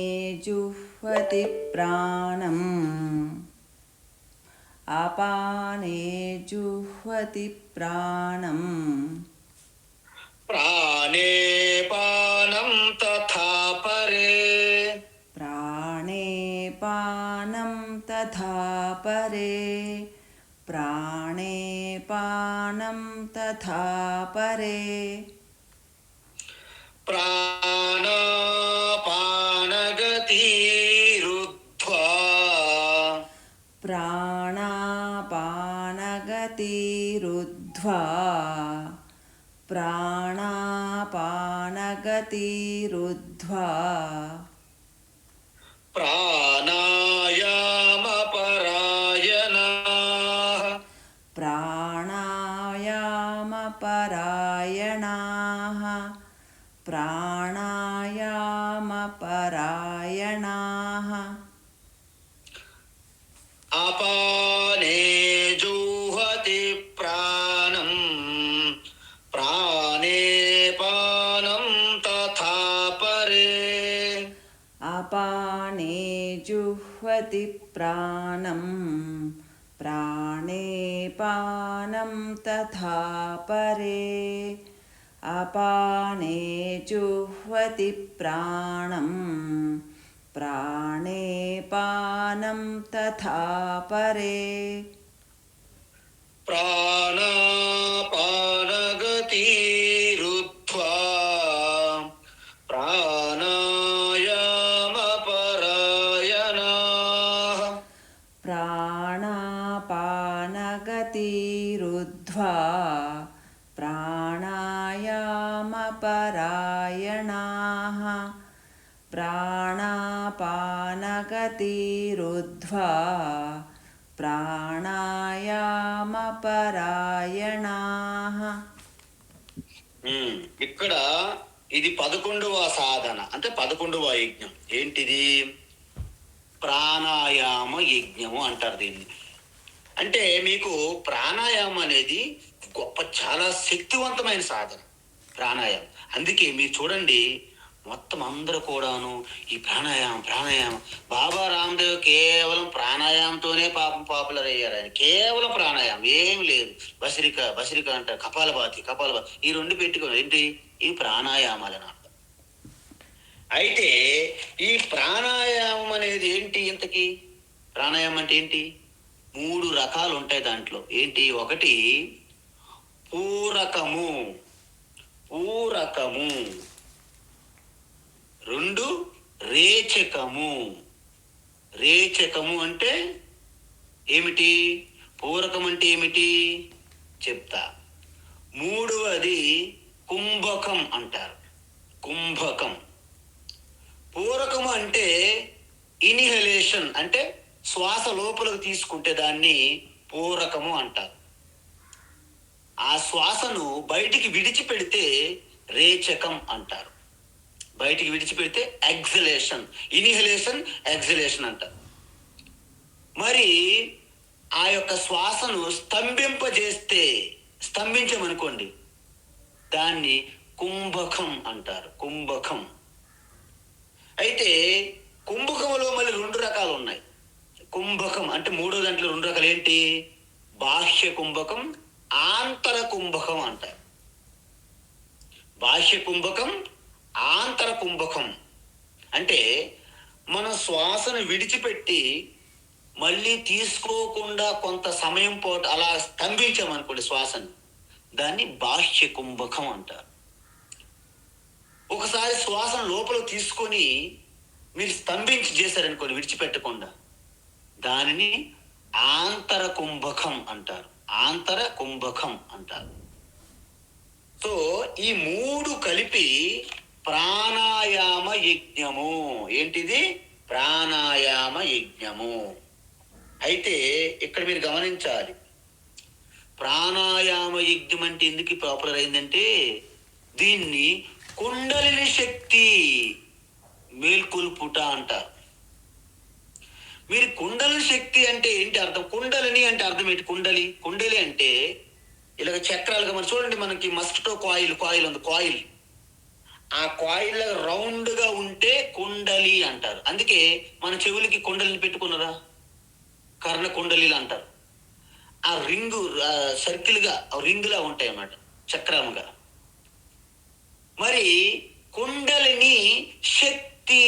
జుహ్వతి ప్రాణం, అపానే జుహ్వతి ప్రాణం, ప్రాణే పానం తథా పరే, ప్రాణే పానం తథా పరే, ప్రాణే పానం తథా పరే, ప్రాణాపానగతిరుద్ధ్వా, ప్రాణాపానగతిరుద్ధ్వా, ప్రాణాపానగతిరుద్ధ్వా, ప్రాణాయామపరాయణాః, ప్రాణాయామపరాయణాః, అపానే జుహతి ప్రాణం ప్రాణే పానం తథా పరే. అపానే జుహ్వతి ప్రాణం ప్రాణే పానం తథా పరే. అపానే జుహ్వతి ప్రాణం ప్రాణే పానం తథా పరే. ప్రాణాపానగతిరుద్ధ్వా ప్రాణాయామపరాయణాః. ప్రాణాపానగతిరుద్ధ్వా ప్రాణాయామపరాయణాః. ప్రాణాపానగతిరుద్ధ్వా ప్రాణాయామపరాయణాః. ఇక్కడ ఇది 11వ సాధన, అంటే 11వ యజ్ఞం. ఏంటిది? ప్రాణాయామ యజ్ఞము అంటారు దీన్ని. అంటే మీకు ప్రాణాయామం అనేది గొప్ప, చాలా శక్తివంతమైన సాధన ప్రాణాయామం. అందుకే మీరు చూడండి, మొత్తం అందరూ కూడాను ఈ ప్రాణాయామం బాబా రామ్దేవ్ కేవలం ప్రాణాయామంతోనే పాపం పాపులర్ అయ్యారు. ఆయన కేవలం ప్రాణాయామం, ఏమి లేదు. బసిరిక అంటారు, కపాలభాతి ఈ రెండు పెట్టుకోండి. ఏంటి? ఈ ప్రాణాయామాలు అని అర్థం. అయితే ఈ ప్రాణాయామం అనేది ఏంటి? ఇంతకీ ప్రాణాయామం అంటే ఏంటి? 3 రకాలు ఉంటాయి దాంట్లో. ఏంటి? ఒకటి పూరకము, 2 రేచకము. రేచకము అంటే ఏమిటి? పూరకం అంటే ఏమిటి చెప్తా. 3వది కుంభకం అంటారు. కుంభకం. పూరకము అంటే ఇన్హలేషన్, అంటే శ్వాస లోపలికి తీసుకుంటే దాన్ని పూరకము అంటారు. ఆ శ్వాసను బయటికి విడిచిపెడితే రేచకం అంటారు. బయటికి విడిచిపెడితే ఎగ్జలేషన్, ఇన్హలేషన్, ఎగ్జలేషన్ అంటారు. మరి ఆ యొక్క శ్వాసను స్తంభించమనుకోండి, దాన్ని కుంభకం అంటారు. కుంభకం. అయితే కుంభకంలో మళ్ళీ 2 రకాలు ఉన్నాయి. కుంభకం అంటే 3వ దాంట్లో 2 రకాలు. ఏంటి? బాహ్య కుంభకం, ఆంతర కుంభకం అంటారు. బాహ్య కుంభకం, ఆంతర కుంభకం అంటే మన శ్వాసను విడిచిపెట్టి మళ్ళీ తీసుకోకుండా కొంత సమయం పాటు అలా స్తంభించామనుకోండి శ్వాసను, దాన్ని బాహ్య కుంభకం అంటారు. ఒకసారి శ్వాసను లోపల తీసుకొని మీరు స్తంభించి చేశారనుకోండి విడిచిపెట్టకుండా, దానిని ఆంతర కుంభకం అంటారు. ఆంతర కుంభకం అంటారు. సో ఈ 3 కలిపి ప్రాణాయామ యజ్ఞము. ఏంటిది? ప్రాణాయామ యజ్ఞము. అయితే ఇక్కడ మీరు గమనించాలి, ప్రాణాయామ యజ్ఞం అంటే ఎందుకు పాపులర్ అయిందంటే, దీన్ని కుండలిని శక్తి మేల్కొల్పుట అంటారు. మీరు కుండలిని శక్తి అంటే ఏంటి అర్థం? కుండలిని అంటే అర్థం ఏంటి? కుండలి అంటే ఇలాగ చక్రాలుగా, మనం చూడండి, మనకి మస్కిటో కాయిల్ ఉంది. కాయిల్, ఆ కాయిల్ రౌండ్ గా ఉంటే కుండలి అంటారు. అందుకే మన చెవులకి కుండలిని పెట్టుకున్నారా, కర్ణ కుండలిలు అంటారు. ఆ రింగు సర్కిల్ గా రింగులా ఉంటాయి అన్నమాట, చక్రముగా. మరి కుండలిని శక్తి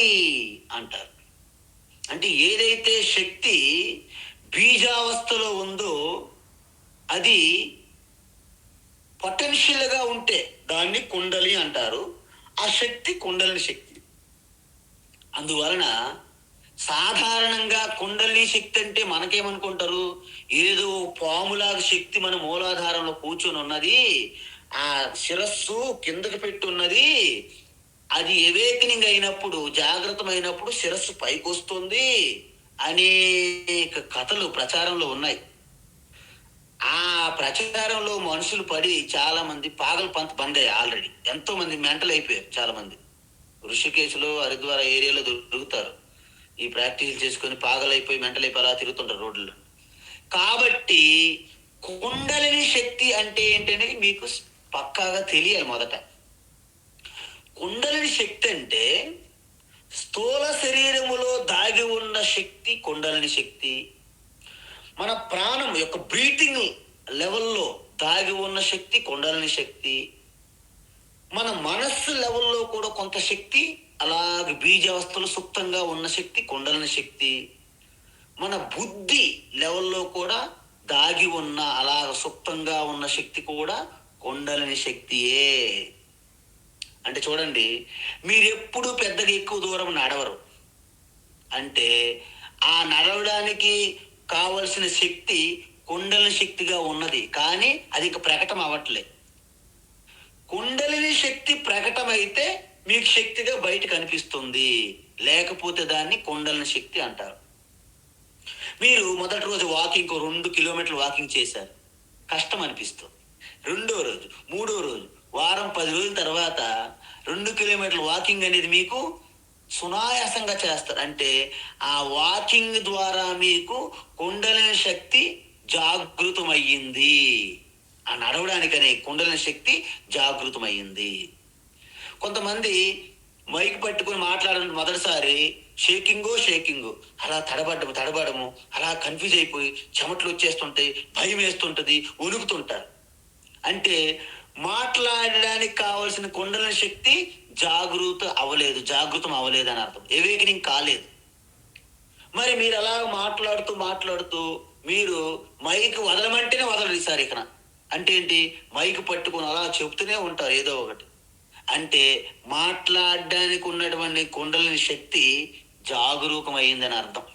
అంటారు. అంటే ఏదైతే శక్తి బీజావస్థలో ఉందో అది పొటెన్షియల్ గా ఉంటే దాన్ని కుండలి అంటారు. ఆ శక్తి కుండలిని శక్తి. అందువలన సాధారణంగా కుండలిని శక్తి అంటే మనకేమనుకుంటారు, ఏదో పాములాగా శక్తి మన మూలాధారంలో కూర్చొని ఉన్నది, ఆ శిరస్సు కిందకి పెట్టి ఉన్నది, అది ఎవేకనింగ్ అయినప్పుడు, జాగ్రత్తమైనప్పుడు శిరస్సు పైకి వస్తుంది, అనేక కథలు ప్రచారంలో ఉన్నాయి. ఆ ప్రచారంలో మనుషులు పడి చాలా మంది పాగల్ పంత్ బంద్ అయ్యాయి. ఆల్రెడీ ఎంతో మంది మెంటల్ అయిపోయారు. చాలా మంది ఋషికేశ్లో, హరిద్వార ఏరియాలో దొరుకుతారు. ఈ ప్రాక్టీస్ చేసుకొని పాగలైపోయి మెంటలైపోయి అలా తిరుగుతుంటారు రోడ్లలో. కాబట్టి కుండలిని శక్తి అంటే ఏంటనేది మీకు పక్కాగా తెలియాలి. మొదట కుండలిని శక్తి అంటే స్థూల శరీరములో దాగి ఉన్న శక్తి కుండలిని శక్తి. మన ప్రాణం యొక్క బ్రీతింగ్ లెవెల్లో దాగి ఉన్న శక్తి కుండలిని శక్తి. మన మనస్సు లెవెల్లో కూడా కొంత శక్తి, అలాగే బీజావస్థలు సుప్తంగా ఉన్న శక్తి కుండలిని శక్తి. మన బుద్ధి లెవెల్లో కూడా దాగి ఉన్న అలా సుప్తంగా ఉన్న శక్తి కూడా కుండలిని శక్తియే. అంటే చూడండి, మీరు ఎప్పుడు పెద్దగా ఎక్కువ దూరం నడవరు. అంటే ఆ నడవడానికి కావలసిన శక్తి కుండలిని శక్తిగా ఉన్నది, కానీ అది ఇక ప్రకటన అవ్వట్లే. కుండలిని శక్తి ప్రకటమైతే మీకు శక్తిగా బయట కనిపిస్తుంది, లేకపోతే దాన్ని కుండలిని శక్తి అంటారు. మీరు మొదటి రోజు వాకింగ్ 2 కిలోమీటర్లు వాకింగ్ చేశారు, కష్టం అనిపిస్తుంది. రెండో రోజు, మూడో రోజు, వారం 10 రోజుల తర్వాత 2 కిలోమీటర్ల వాకింగ్ అనేది మీకు సునాయాసంగా చేస్తారు. అంటే ఆ వాకింగ్ ద్వారా మీకు కుండలిని శక్తి జాగృతమయ్యింది. ఆ నడవడానికనే కుండలిని శక్తి జాగృతమయ్యింది. కొంతమంది మైక్ పట్టుకుని మాట్లాడడం మొదటిసారి షేకింగు అలా తడబడము అలా కన్ఫ్యూజ్ అయిపోయి చెమటలు వచ్చేస్తుంటాయి, భయం వేస్తుంటది, వణుకుతుంటారు. అంటే మాట్లాడడానికి కావాల్సిన కుండలిని శక్తి జాగృతం అవ్వలేదు అని అర్థం. ఎవేకనింగ్ కాలేదు. మరి మీరు అలా మాట్లాడుతూ మీరు మైక్ వదలమంటేనే వదలరు ఈసారి. ఇక్కడ అంటే ఏంటి, మైక్ పట్టుకుని అలా చెప్తూనే ఉంటారు ఏదో ఒకటి. అంటే మాట్లాడడానికి ఉన్నటువంటి కుండలిని శక్తి జాగరూకమైందని అర్థం.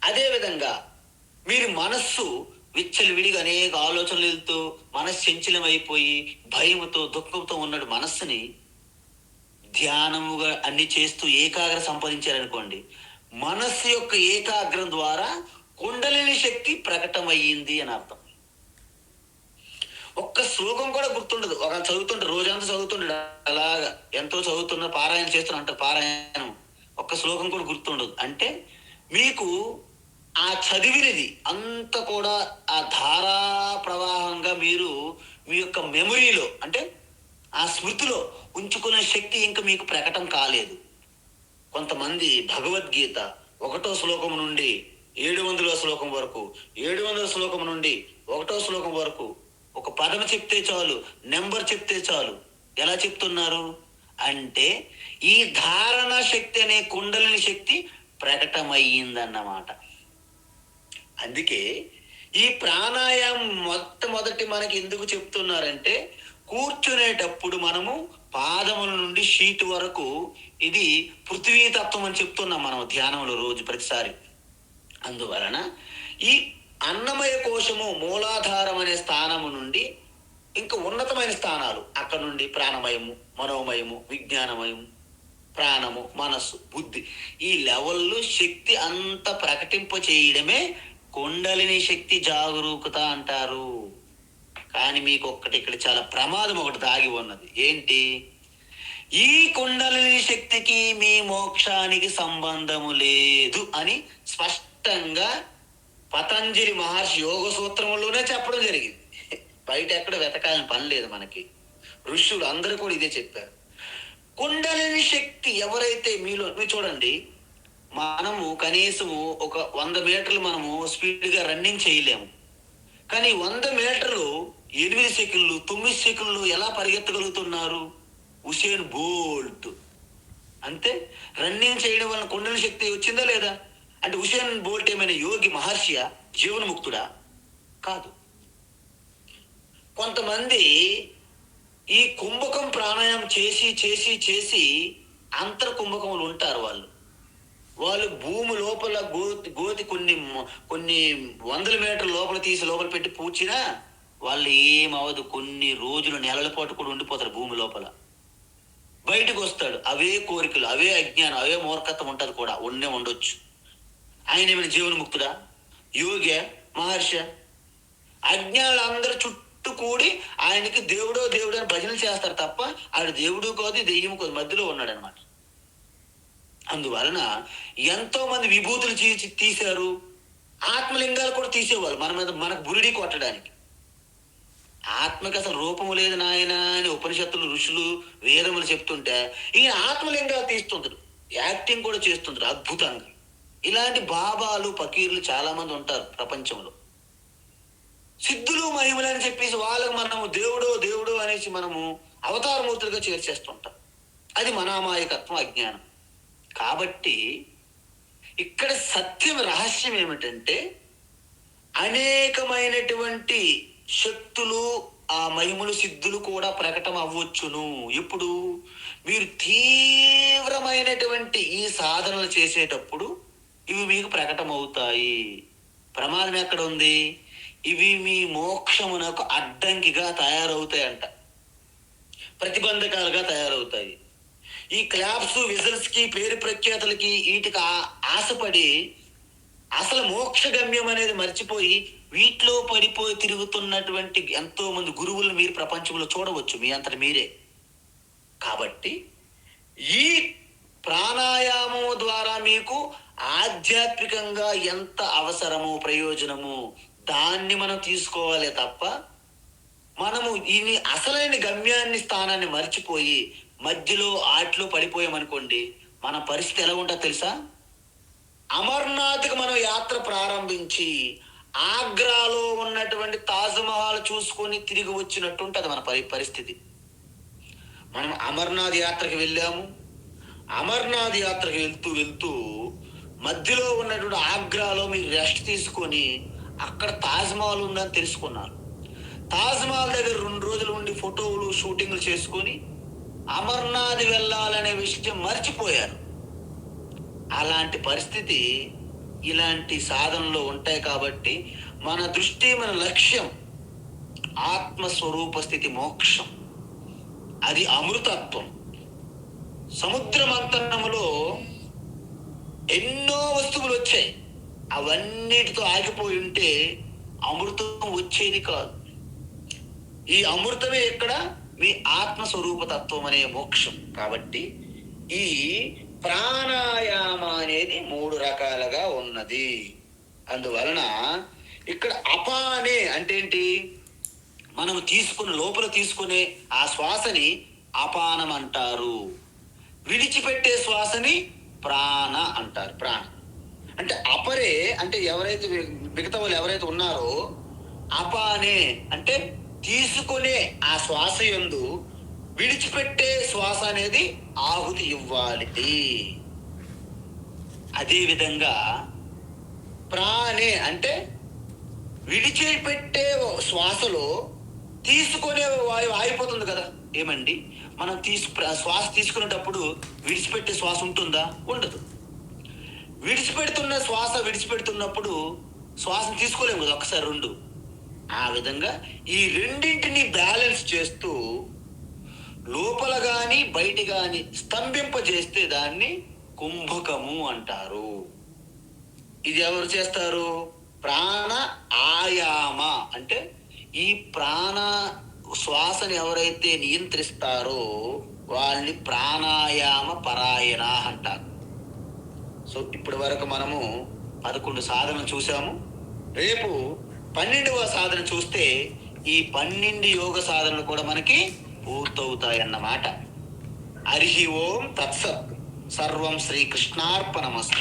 అదేవిధంగా మీరు మనస్సు విచ్చలవిడిగా అనేక ఆలోచనలు వెళ్తూ మనస్సు చంచలం అయిపోయి భయంతో దుఃఖంతో ఉన్న మనస్సుని ధ్యానముగా అన్ని చేస్తూ ఏకాగ్ర సంపాదించారనుకోండి, మనస్సు యొక్క ఏకాగ్రం ద్వారా కుండలిని శక్తి ప్రకటమయ్యింది అని అర్థం. ఒక్క శ్లోకం కూడా గుర్తుండదు. ఒక చదువుతుంటారు, రోజంతా చదువుతుంటాడు, అలాగా ఎంతో చదువుతున్నా పారాయణ చేస్తున్నా అంటారు. పారాయణం ఒక్క శ్లోకం కూడా గుర్తుండదు. అంటే మీకు ఆ చదివినది అంత కూడా ఆ ధారా ప్రవాహంగా మీరు మీ యొక్క మెమరీలో, అంటే ఆ స్మృతిలో ఉంచుకునే శక్తి ఇంకా మీకు ప్రకటన కాలేదు. కొంతమంది భగవద్గీత 1వ శ్లోకం నుండి 700వ శ్లోకం వరకు, 700వ శ్లోకం నుండి 1వ శ్లోకం వరకు ఒక పదం చెప్తే చాలు, నెంబర్ చెప్తే చాలు. ఎలా చెప్తున్నారు అంటే ఈ ధారణ శక్తి అనే కుండలిని శక్తి ప్రకటమయ్యిందన్నమాట. అందుకే ఈ ప్రాణాయామం మొట్టమొదటి మనకి ఎందుకు చెప్తున్నారంటే, కూర్చునేటప్పుడు మనము పాదముల నుండి షీట్ వరకు ఇది పృథ్వీ తత్వం అని చెప్తున్నాం మనం ధ్యానంలో రోజు ప్రతిసారి. అందువలన ఈ అన్నమయ కోశము మూలాధారం అనే స్థానము నుండి ఇంకా ఉన్నతమైన స్థానాలు, అక్కడ నుండి ప్రాణమయము, మనోమయము, విజ్ఞానమయము, ప్రాణము, మనస్సు, బుద్ధి, ఈ లెవెల్లో శక్తి అంత ప్రకటింప చేయడమే కుండలిని శక్తి జాగరూకత అంటారు. కానీ మీకు ఒక్కటి ఇక్కడ చాలా ప్రమాదం ఒకటి దాగి ఉన్నది. ఏంటి? ఈ కుండలిని శక్తికి మీ మోక్షానికి సంబంధము లేదు అని స్పష్టంగా పతంజలి మహర్షి యోగ సూత్రములోనే చెప్పడం జరిగింది. బయట ఎక్కడ వెతకాలని పని లేదు మనకి. ఋషులు అందరూ కూడా ఇదే చెప్పారు. కుండలిని శక్తి ఎవరైతే మీరు చూడండి, మనము కనీసము ఒక 100 మీటర్లు మనము స్పీడ్గా రన్నింగ్ చేయలేము. కానీ 100 మీటర్లు 8 సెకండ్లు 9 సెకండ్లు ఎలా పరిగెత్తగలుగుతున్నారు? Usain Bolt. అంతే. రన్నింగ్ చేయడం వలన కుండలిని శక్తి వచ్చిందా లేదా? అంటే ఉసేన్ బోల్ట్ ఏమైనా యోగి మహర్షియా, జీవన్ముక్తుడా? కాదు. కొంతమంది ఈ కుంభకం ప్రాణాయామం చేసి చేసి చేసి అంతర్ కుంభకములు ఉంటారు. వాళ్ళు భూమి లోపల గోతి కొన్ని 100 మీటర్ల లోపల తీసి లోపల పెట్టి పూడ్చినా వాళ్ళు ఏమవదు. కొన్ని రోజులు, నెలల పాటు కూడా ఉండిపోతారు భూమి లోపల. బయటకు వస్తాడు, అవే కోరికలు, అవే అజ్ఞానం, అవే మూర్ఖత్వం ఉంటుంది కూడా, ఉండొచ్చు. ఆయన ఏమైనా జీవన్ముక్తుడా, యోగి, మహర్ష? అజ్ఞానులు అందరు చుట్టూ కూడి ఆయనకి దేవుడో దేవుడు అని భజన చేస్తారు తప్ప ఆయన దేవుడు కాదు, దెయ్యం కాదు, మధ్యలో ఉన్నాడు అనమాట. అందువలన ఎంతో మంది విభూతులు తీశారు, ఆత్మలింగాలు కూడా తీసేవాళ్ళు మన మీద, మనకు బురిడి కొట్టడానికి. ఆత్మకి అసలు రూపము లేదు నాయన అని ఉపనిషత్తులు, ఋషులు, వేదములు చెప్తుంటే ఈయన ఆత్మలింగాలు తీస్తుంటారు, యాక్టింగ్ కూడా చేస్తుంటారు అద్భుతంగా. ఇలాంటి బాబాలు, ఫకీర్లు చాలా మంది ఉంటారు ప్రపంచంలో. సిద్ధులు, మహిమలు అని చెప్పేసి వాళ్ళకు మనము దేవుడో దేవుడో అనేసి మనము అవతారమూర్తులుగా చేర్చేస్తుంటాం. అది మన అమాయకత్వం, అజ్ఞానం. కాబట్టి ఇక్కడ సత్యం, రహస్యం ఏమిటంటే అనేకమైనటువంటి శక్తులు, ఆ మహిమలు, సిద్ధులు కూడా ప్రకటన అవ్వచ్చును. ఇప్పుడు మీరు తీవ్రమైనటువంటి ఈ సాధనలు చేసేటప్పుడు ఇవి మీకు ప్రకటన అవుతాయి. ప్రమాదం ఎక్కడ ఉంది? ఇవి మీ మోక్షమునకు అడ్డంకిగా తయారవుతాయంట, ప్రతిబంధకాలుగా తయారవుతాయి. ఈ క్లాప్స్, విజల్స్ కి, పేరు ప్రఖ్యాతులకి, వీటికి ఆశపడి అసలు మోక్ష గమ్యం అనేది మర్చిపోయి వీటిలో పడిపోయి తిరుగుతున్నటువంటి ఎంతో మంది గురువులు మీరు ప్రపంచంలో చూడవచ్చు, మీ అంతటి మీరే. కాబట్టి ఈ ప్రాణాయామం ద్వారా మీకు ఆధ్యాత్మికంగా ఎంత అవసరమో, ప్రయోజనము, దాన్ని మనం తీసుకోవాలి తప్ప మనము ఈ అసలైన గమ్యాన్ని, స్థానాన్ని మర్చిపోయి మధ్యలో ఆటలో పడిపోయామనుకోండి, మన పరిస్థితి ఎలా ఉంటుందో తెలుసా? అమర్నాథ్కి మనం యాత్ర ప్రారంభించి ఆగ్రాలో ఉన్నటువంటి తాజ్మహల్ చూసుకొని తిరిగి వచ్చినట్టు ఉంటుంది మన పరిస్థితి. మనం అమర్నాథ్ యాత్రకి వెళ్ళాము, అమర్నాథ్ యాత్రకి వెళ్తూ వెళ్తూ మధ్యలో ఉన్నటువంటి ఆగ్రాలో మీరు రెస్ట్ తీసుకొని అక్కడ తాజ్మహల్ ఉందని తెలుసుకున్నారు. తాజ్మహల్ దగ్గర 2 రోజులు ఉండి ఫోటోలు, షూటింగ్లు చేసుకొని అమర్నాథ్ వెళ్ళాలనే విషయం మర్చిపోయారు. అలాంటి పరిస్థితి ఇలాంటి సాధనలో ఉంటాయి. కాబట్టి మన దృష్టి, మన లక్ష్యం ఆత్మస్వరూప స్థితి, మోక్షం. అది అమృతత్వం. సముద్ర మంథనములో ఎన్నో వస్తువులు వచ్చాయి, అవన్నిటితో ఆగిపోయి ఉంటే అమృతం వచ్చేది కాదు. ఈ అమృతమే ఇక్కడ మీ ఆత్మస్వరూప తత్వం అనే మోక్షం. కాబట్టి ఈ ప్రాణాయామ అనేది 3 రకాలుగా ఉన్నది. అందువలన ఇక్కడ అపానే అంటే ఏంటి? మనం లోపల తీసుకునే ఆ శ్వాసని అపానం అంటారు, విడిచిపెట్టే శ్వాసని ప్రాణ అంటారు. ప్రాణం అంటే అపరే అంటే ఎవరైతే మిగతా వాళ్ళు ఎవరైతే ఉన్నారో, అపానే అంటే తీసుకునే ఆ శ్వాస యందు విడిచిపెట్టే శ్వాస అనేది ఆహుతి ఇవ్వాలి. అదేవిధంగా ప్రాణే అంటే విడిచిపెట్టే శ్వాసలో తీసుకునే వాయువు ఆగిపోతుంది కదా. ఏమండి, మనం శ్వాస తీసుకునేటప్పుడు విడిచిపెట్టే శ్వాస ఉంటుందా? ఉండదు. విడిచిపెడుతున్నప్పుడు శ్వాసను తీసుకోలేము కదా, ఒకసారి 2. ఆ విధంగా ఈ రెండింటిని బ్యాలెన్స్ చేస్తూ లోపల గాని బయట గాని స్తంభింపజేస్తే దాన్ని కుంభకము అంటారు. ఇది ఎవరు చేస్తారు? ప్రాణ ఆయామ అంటే ఈ ప్రాణ శ్వాసని ఎవరైతే నియంత్రిస్తారో వాళ్ళని ప్రాణాయామ పరాయణ అంటారు. సో ఇప్పటి వరకు మనము 11 సాధనలు చూసాము. రేపు 12వ సాధన చూస్తే ఈ 12 యోగ సాధనలు కూడా మనకి పూర్తవుతాయన్నమాట. హరి ఓం తత్సత్. సర్వం శ్రీకృష్ణార్పణమస్తు.